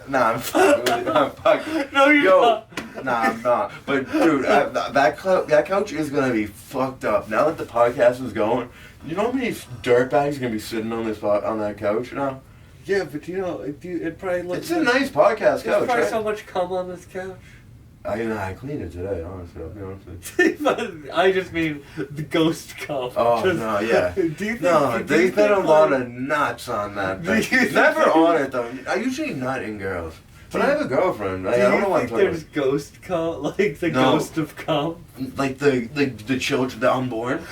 Nah, I'm fucking with it. I'm fucking. No, you're not. Nah, I'm not. But dude, that couch is gonna be fucked up. Now that the podcast is going, you know how many dirtbags are gonna be sitting on that couch now? Yeah, but you know, it probably looks. It's a nice podcast There's couch, probably right? so much cum on this couch. I cleaned it today, honestly. I'll be honest with you. But I just mean the ghost cum. Oh, Just- no, yeah. Do you think? No, do you they've been a think, lot like- of nuts on that Do you thing. think- Never on it though. I usually nut in girls. But I have a girlfriend. Like, Do I don't you know what I'm think talking there's ghost cum, like the No. ghost of cum? about. Like the children, the unborn.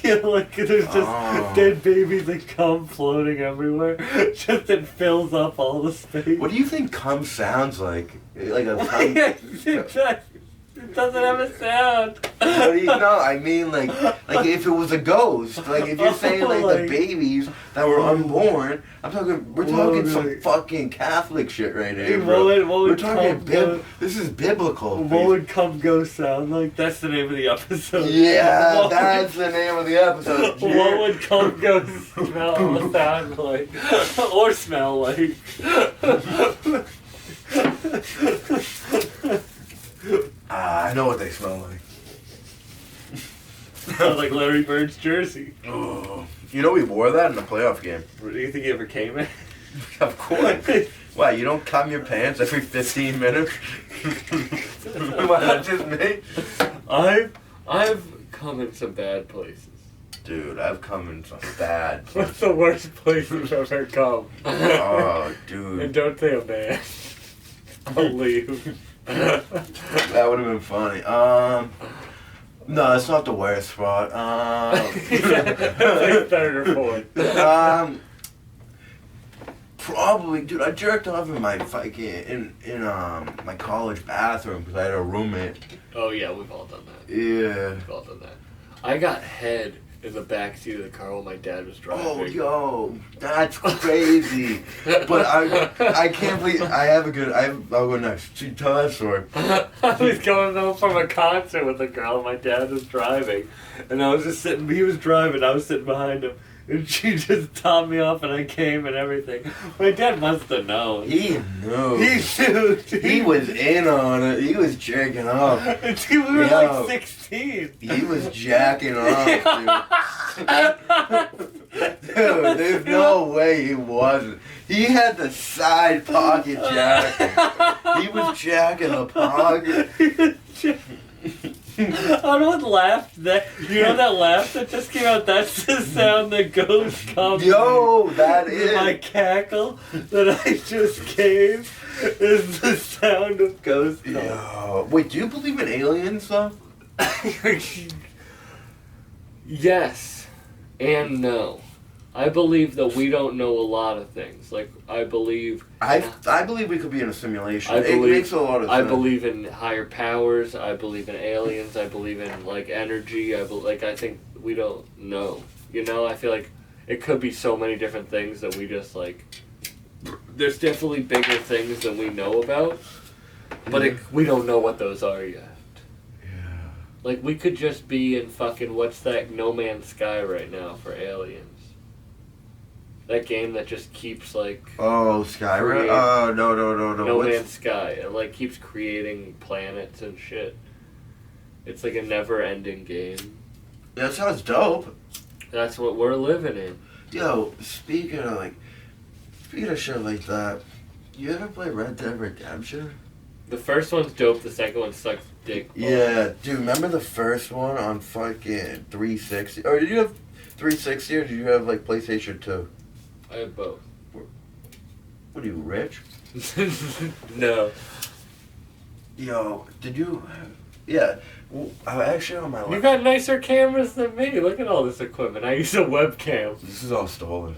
Yeah, like there's just Oh. dead babies and cum floating everywhere. Just it fills up all the space. What do you think cum sounds like? Like a cum. It doesn't have a sound. What do you know? I mean, like if it was a ghost, like if you're saying like the Like- babies that were unborn, we're talking Whoa, some like- fucking Catholic shit right here, What bro. would We're talking cum go- this is biblical. What would cum ghost sound like? That's the name of the episode. Yeah, What that's the name of the episode. would, what would cum ghost sound like? Or smell like? I know what they smell like. Sounds like Larry Bird's jersey. Oh, you know we wore that in the playoff game. Do you think he ever came in? Of course. Why, you don't cum your pants every 15 minutes? Why, that's just me? I've come in some bad places. Dude, I've come in some bad What's the worst place you've ever come? Oh, And dude. don't say a man. I'll leave. That would have been funny. No, that's not the worst spot. Like third or fourth. Probably, dude. I jerked off in my fucking my college bathroom because I had a roommate. Oh yeah, we've all done that. Yeah. We've all done that. I got head in the backseat of the car while my dad was driving. Oh, yo, that's crazy. But I can't believe I'll go next. Tell that story. I was going home from a concert with a girl. My dad was driving, and I was just sitting. He was driving. I was sitting behind him, and she just topped me off, and I came and everything. My dad must have known. He knew. He knew. He was in on it. He was jerking off. Dude, we were Yo. like 16. He was jacking off, dude. Dude, there's no way he wasn't. He had the side pocket jack. He was jacking the pocket. I don't know what laugh that. You know that laugh that just came out? That's the sound that goes comes. Yo, that in my is. cackle that I just gave is the sound of ghost cum. Yo. Wait, do you believe in aliens, though? Yes and no. I believe that we don't know a lot of things. Like I believe I believe we could be in a simulation. I It believe- makes a lot of sense. I believe in higher powers. I believe in aliens. I believe in like energy. I think we don't know. You know, I feel like it could be so many different things that we just like. There's definitely bigger things than we know about, but we don't know what those are yet. Yeah. Like we could just be in fucking what's that No Man's Sky right now for aliens. That game that just keeps like Oh, Skyrim? Create- Oh, no. No What's- Man's Sky. It like keeps creating planets and shit. It's like a never-ending game. That sounds dope. That's what we're living in. Yo, speaking of shit like that, you ever play Red Dead Redemption? The first one's dope. The second one sucks dick. balls. Yeah, dude, remember the first one on fucking 360? Or did you have 360 or did you have like PlayStation 2? I have both. What are you, rich? No. Yo, did you? Yeah, I actually on my You got nicer cameras than me. Look at all this equipment. I use a webcam. This is all stolen.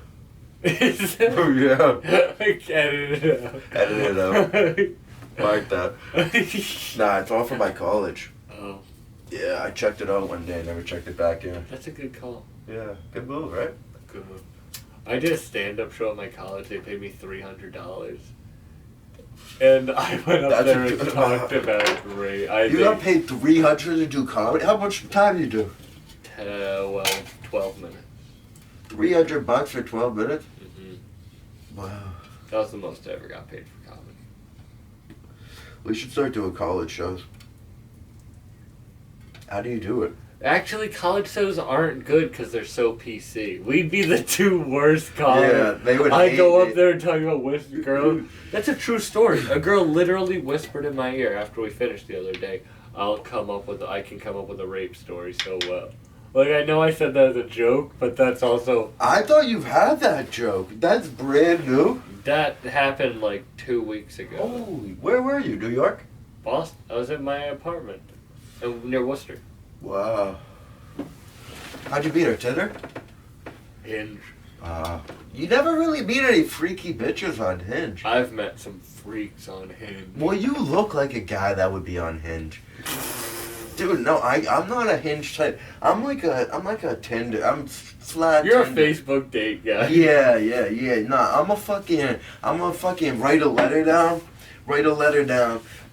Is Oh, it? yeah. I edit it out. Edit it out. Mark that. Nah, it's all from my college. Oh, Yeah, I checked it out one day, never checked it back in. that's a good call. Yeah, good move, right? Good one. I did a stand-up show at my college. They paid me $300, and I went up That's there a and good- talked about great. You got paid $300 to do comedy? How much time do you do? 12 minutes. $300 for 12 minutes? Hmm. Wow. That was the most I ever got paid for comedy. We should start doing college shows. How do you do it? Actually, college shows aren't good because they're so PC. We'd be the two worst comics. Yeah, they would I hate go up it. there and talk about whisper girl. That's a true story. A girl literally whispered in my ear after we finished the other day. I can come up with a rape story so well. Like I know I said that as a joke, but that's also I thought you've had that joke. That's brand new. That happened like 2 weeks ago. Oh, where were you? New York? Boston. I was in my apartment near Worcester. Wow. How'd you beat her, Tinder? Hinge. You never really meet any freaky bitches on Hinge. I've met some freaks on Hinge. Well, you look like a guy that would be on Hinge. Dude, no, I'm not a Hinge type. I'm like a Tinder. I'm flat. You're Tinder. a Facebook date guy. Yeah. Nah, I'm a fucking write a letter down,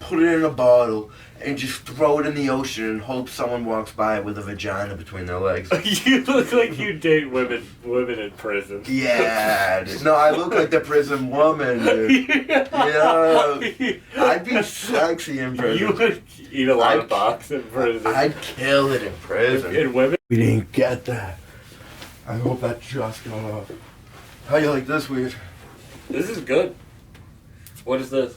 put it in a bottle, and just throw it in the ocean and hope someone walks by with a vagina between their legs. You look like you date women in prison. Yeah, dude. No, I look like the prison woman, dude. Yeah, I'd be sexy in prison. You would eat a lot of box in prison. I'd kill it in prison. In women? We didn't get that. I hope that just got off. How you like this weird? This is good. What is this?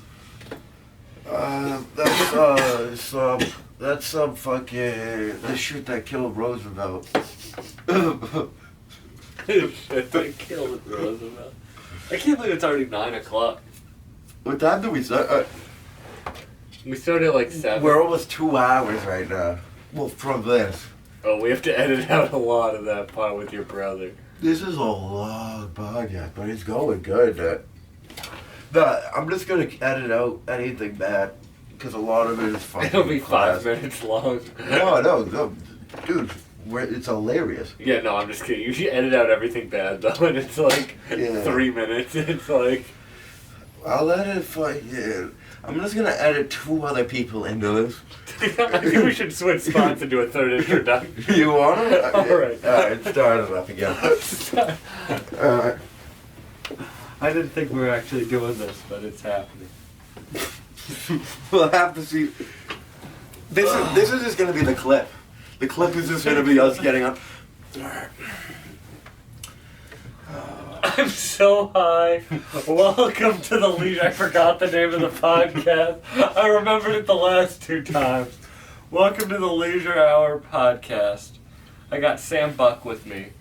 That's some fucking the shit that killed Roosevelt. Shit, they killed Roosevelt. I can't believe it's already 9 o'clock. What time do we start? We started at like 7. We're almost 2 hours right now. Well, from this. Oh, we have to edit out a lot of that part with your brother. This is a long podcast, but it's going good. I'm just gonna edit out anything bad, because a lot of it is fucking. It'll be class. 5 minutes long. No, dude, it's hilarious. Yeah, no, I'm just kidding. You should edit out everything bad though, and it's like 3 minutes. It's like I'll edit fucking. I'm just gonna edit 2 other people into this. I think we should switch spots and do a third introduction. You want it? Alright. Alright, start it up again. Alright. I didn't think we were actually doing this, but it's happening. We'll have to see. This is just gonna be the clip. The clip is just gonna be us getting up. I'm so high. Welcome to the Leisure. I forgot the name of the podcast. I remembered it the last 2 times. Welcome to the Leisure Hour podcast. I got Sam Buck with me,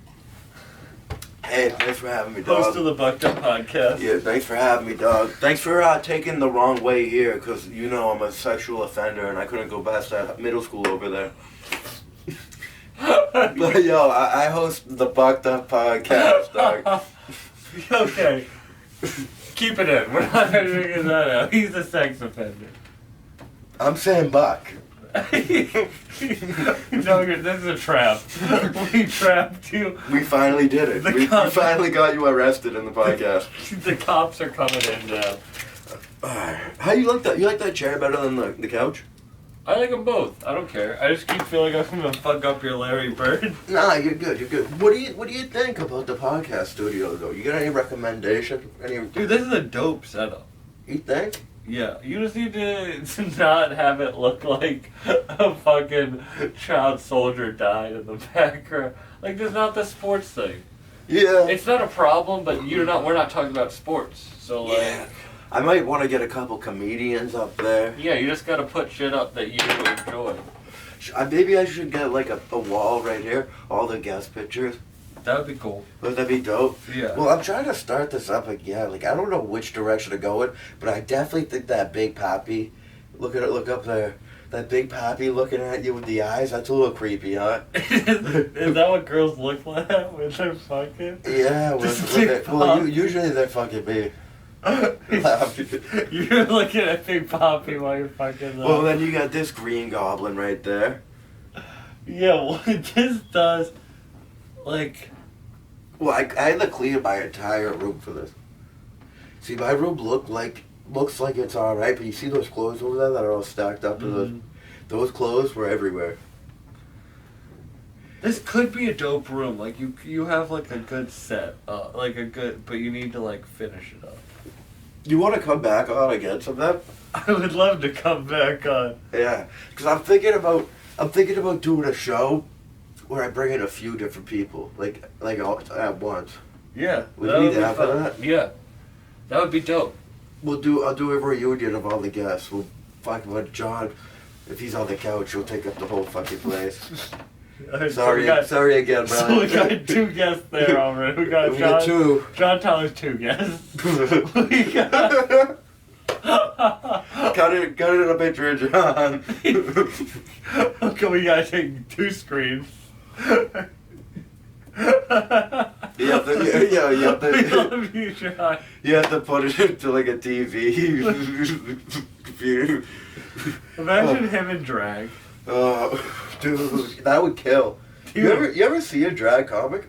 Hey, thanks for having me, dog. host of the Bucked Up podcast. Yeah, thanks for having me, dog. Thanks for taking the wrong way here, because you know I'm a sexual offender and I couldn't go past that middle school over there. But yo, I host the Bucked Up podcast, dog. Okay. Keep it in. We're not editing that out. He's a sex offender. I'm Sam Buck. No, this is a trap. We trapped you. We finally did it. We finally got you arrested in the podcast. The cops are coming in now. How you like that? You like that chair better than the couch? I like them both. I don't care. I just keep feeling like I'm gonna fuck up your Larry Bird. Nah, you're good. You're good. What do you think about the podcast studio though? You got any recommendation? Dude, this is a dope setup. You think? Yeah, you just need to not have it look like a fucking child soldier died in the background. Like, there's not the sports thing. Yeah. It's not a problem, but we're not talking about sports. So, like... Yeah. I might want to get a couple comedians up there. Yeah, you just gotta put shit up that you enjoy. Maybe I should get like a wall right here, all the guest pictures. That would be cool. Would that be dope? Yeah. Well, I'm trying to start this up again. Like, I don't know which direction to go in, but I definitely think that Big Pappy, look up there. That Big Pappy looking at you with the eyes, that's a little creepy, huh? Is that what girls look like when they're fucking? Yeah, usually they're fucking me. You're looking at Big Poppy while you're fucking. Well, then you got this Green Goblin right there. Yeah, what this does, like. Well, I had to clean my entire room for this. See, my room looks like it's all right, but you see those clothes over there that are all stacked up? Mm-hmm. Those clothes were everywhere. This could be a dope room. Like you have like a good set, but you need to like finish it up. You want to come back on again sometime? I would love to come back on. Yeah, because I'm thinking about doing a show where I bring in a few different people, like all at once. Yeah, Would you need to have that? Yeah, that would be dope. I'll do a reunion of all the guests. We'll fuck about John. If he's on the couch, he'll take up the whole fucking place. Alright, Sorry again, bro. So we got 2 guests there already. We got We John. got 2. John Tyler's 2 guests. We got. Cut it in a picture of John. Okay, we gotta take 2 screens. You have to, We love you, John. you have to put it into like a TV computer. Imagine him in drag. Oh, dude, that would kill. You ever see a drag comic?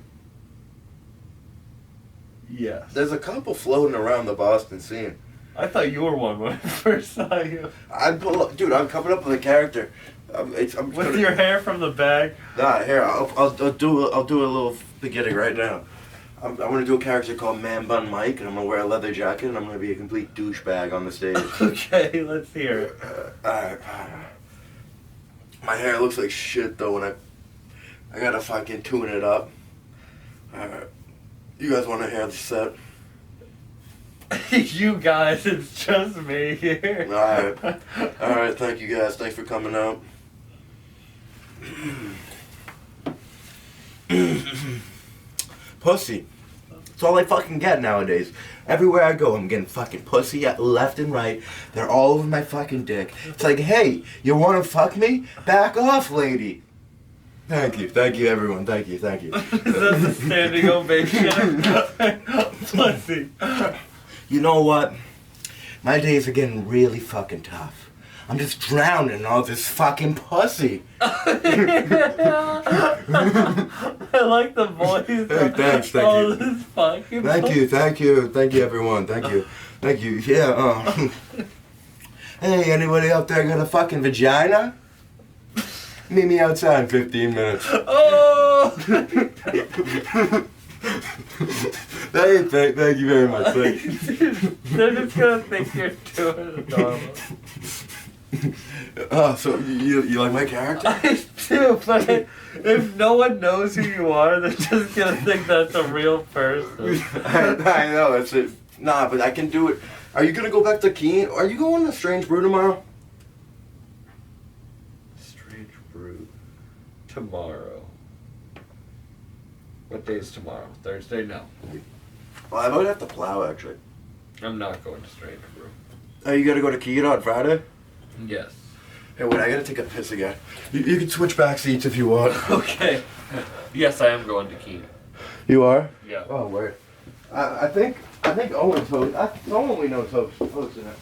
Yes. There's a couple floating around the Boston scene. I thought you were one when I first saw you. I'm coming up with a character. I'm With your hair from the bag. Nah, here I'll do a little beginning right now. I'm gonna do a character called Man Bun Mike, and I'm gonna wear a leather jacket, and I'm gonna be a complete douchebag on the stage. Okay, let's hear it. Alright. My hair looks like shit though when I gotta fucking tune it up. Alright. You guys wanna hear the set? You guys, it's just me here. Alright, thank you guys. Thanks for coming out. Pussy. That's all I fucking get nowadays. Everywhere I go, I'm getting fucking pussy left and right. They're all over my fucking dick. It's like, hey, you wanna fuck me? Back off, lady. Thank you everyone, thank you. Is that the standing ovation? Pussy. You know what? My days are getting really fucking tough. I'm just drowning in all this fucking pussy. I like the voice. Hey, thanks, thank all you. This fucking Thank you everyone, thank you. Yeah, hey, anybody out there got a fucking vagina? Meet me outside in 15 minutes. Oh! Hey, thank you very much. Thank you. They're just gonna think you're doing it normal. Oh, so you like my character? I do, but if no one knows who you are, they're just gonna think that's a real person. I know, that's it. Nah, but I can do it. Are you gonna go back to Keene? Are you going to Strange Brew tomorrow? Strange Brew. Tomorrow. What day is tomorrow? Thursday? No. Well, I might have to plow, actually. I'm not going to Strange Brew. Oh, you gotta go to Keene on Friday? Yes. Hey, wait, I gotta take a piss again. You can switch back seats if you want. Okay. Yes, I am going to Keene. You are? Yeah. Oh, word. I think Owen's host. Owen we know is hosting it.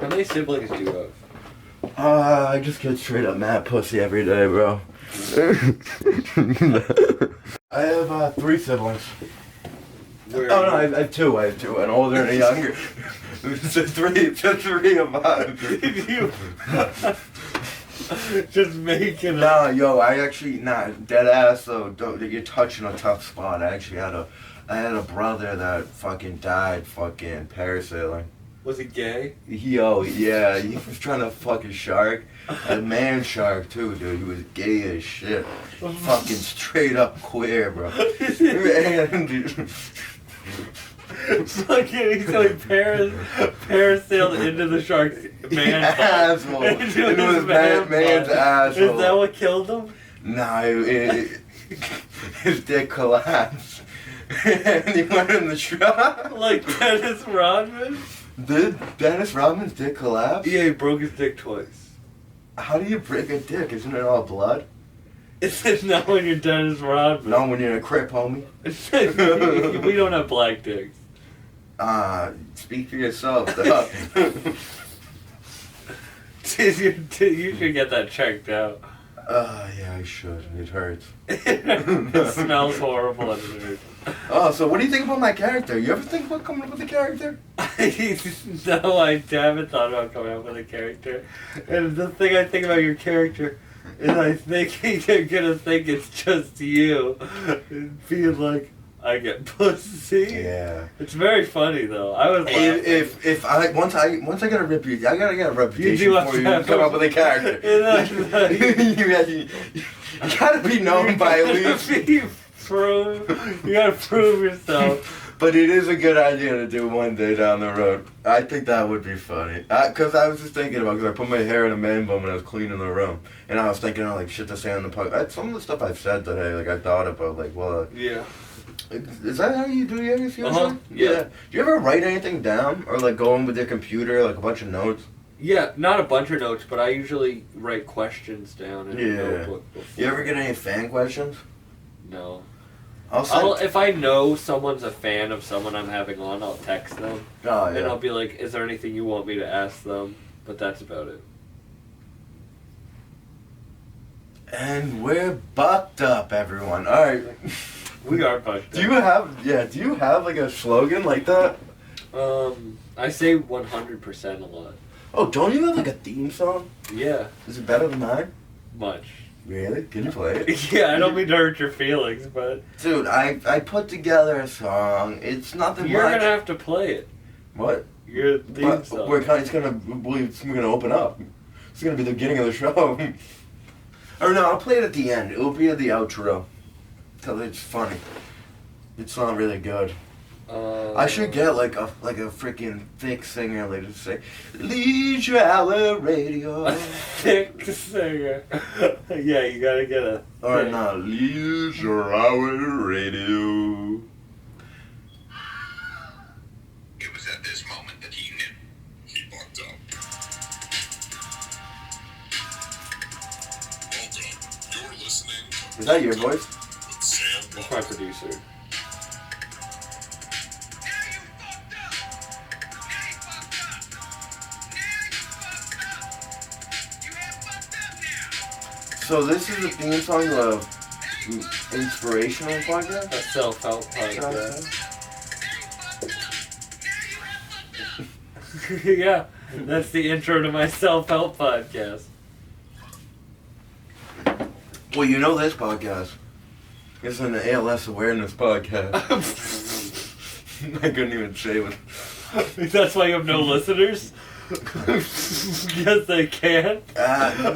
How many siblings do you have? I just get straight up mad pussy every day, bro. I have 3 siblings. Where Oh no, I have 2. An older and a younger. It's a 3 of us. Just making it. Nah, yo, dead ass though. You're touching a tough spot. I had a brother that fucking died fucking parasailing. Was he gay? Yo, yeah, he was trying to fuck a shark. A man shark too, dude. He was gay as shit. Fucking straight up queer, bro. Fucking, so he parasailed into the shark's man asshole. Into his man's asshole. Is that what killed him? No, his dick collapsed. And he went in the truck. Like Dennis Rodman? Did Dennis Rodman's dick collapse? Yeah, he broke his dick twice. How do you break a dick? Isn't it all blood? It's not when you're Dennis Rodman. No, when you're a crip, homie. We don't have black dicks. Speak for yourself, though. You should get that checked out. Yeah, I should. It hurts. It smells horrible and it hurts. Oh, so what do you think about my character? You ever think about coming up with a character? No, I haven't thought about coming up with a character. And the thing I think about your character is I think you're gonna think it's just you. Being like, I get pussy. Yeah. It's very funny though. I was laughing. If I once I get a reputation, I gotta get a reputation do have before to you have come a- up with a character. you gotta be known by at least. You gotta prove yourself. But it is a good idea to do one day down the road. I think that would be funny. Because I was just thinking about, because I put my hair in a man bun when I was cleaning the room. And I was thinking of, like, shit to say on the podcast. Some of the stuff I've said today, like, I thought about, like, well, Yeah. is that how you do yours usually? Uh-huh, yeah. Do you ever write anything down? Or, like, go in with your computer, like, a bunch of notes? Yeah, not a bunch of notes, but I usually write questions down in a Yeah. notebook before. You ever get any fan questions? No. I'll send... If I know someone's a fan of someone I'm having on, I'll text them. Oh, And I'll yeah. be like, is there anything you want me to ask them? But that's about it. And we're bucked up, everyone. Alright. We are fucked Do you have, like, a slogan like that? I say 100% a lot. Oh, don't you have, like, a theme song? Yeah, Is it better than mine? much. Really? Can you play it? Yeah, I don't mean to hurt your feelings, but Dude, I put together a song. It's nothing you're much. gonna have to play it. What? Your theme But song. we're gonna open up. It's gonna be the beginning of the show. Or no, I'll play it at the end. It'll be at the outro. Cause it's funny. It's not really good. I should get like a freaking thick singer like to say Leisure Hour Radio. a thick singer. Yeah, you gotta get a. Or thick- not Leisure Hour Radio. It was at this moment that he knew he fucked up. Welcome. You're listening to Is that your voice? with Sam That's my Buck. producer. So this is the theme song of Inspirational Podcast? A self-help podcast. Yeah, that's the intro to my self-help podcast. Well, you know this podcast. It's an ALS awareness podcast. I couldn't even say it. That's why you have no listeners? Yes, they can.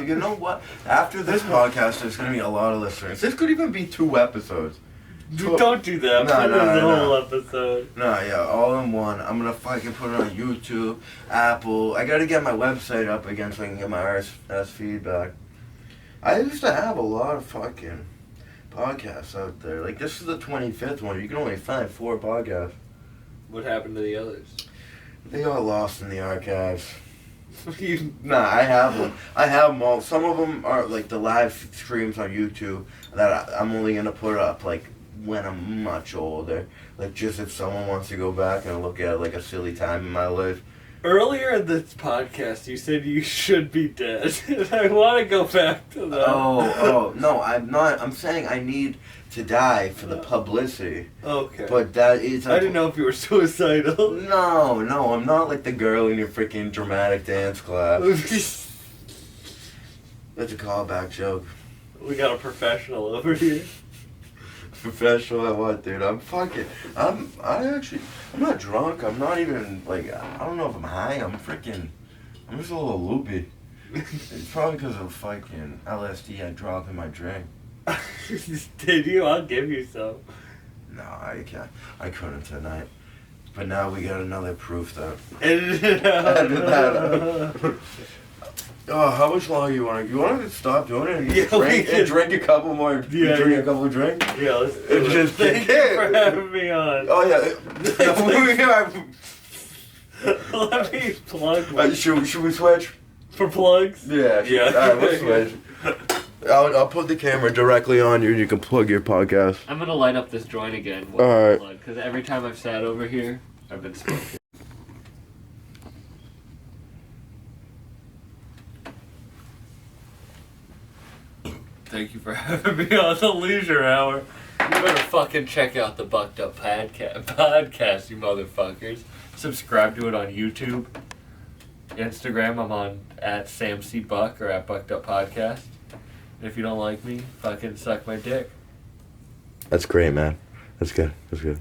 You know what? After this podcast, there's going to be a lot of listeners. This could even be 2 episodes. Don't do that. No, Put it no, in the no. whole episode. No, yeah, all in one. I'm going to fucking put it on YouTube, Apple. I got to get my website up again so I can get my RSS feedback. I used to have a lot of fucking podcasts out there. Like, this is the 25th one. You can only find 4 podcasts. What happened to the others? They got lost in the archives. You- Nah, I have them. I have them all. Some of them are like the live streams on YouTube that I'm only gonna put up like when I'm much older. Like just if someone wants to go back and look at like a silly time in my life. Earlier in this podcast, you said you should be dead. And I want to go back to that. Oh, no, I'm not. I'm saying I need to die for the publicity. Okay. But that is. I didn't know if you were suicidal. No, I'm not like the girl in your freaking dramatic dance class. That's a callback joke. We got a professional over here. Professional at what, dude? I'm not drunk. I'm not even, like, I don't know if I'm high. I'm just a little loopy. It's probably because of fucking LSD I dropped in my drink. Did you? I'll give you some. No, I can't. I couldn't tonight. But now we got another proof that. Edit it out. Oh, how much longer you want to? You want to stop doing it and Yeah, drink, we can. and drink a couple more? Yeah, drink yeah. a couple drinks. Yeah, let's do It's it. just Thank you for having me on. Oh yeah. Let me plug one. Should we switch? For plugs? Yeah. Yeah. Alright, let's switch. I'll put the camera directly on you and you can plug your podcast. I'm gonna light up this joint again. Alright. Because every time I've sat over here, I've been smoking. Thank you for having me on the leisure hour. You better fucking check out the Bucked Up podcast, you motherfuckers. Subscribe to it on YouTube. Instagram, I'm on @SamCBuck or @Bucked Up Podcast. If you don't like me, fucking suck my dick. That's great, man. That's good. That's good.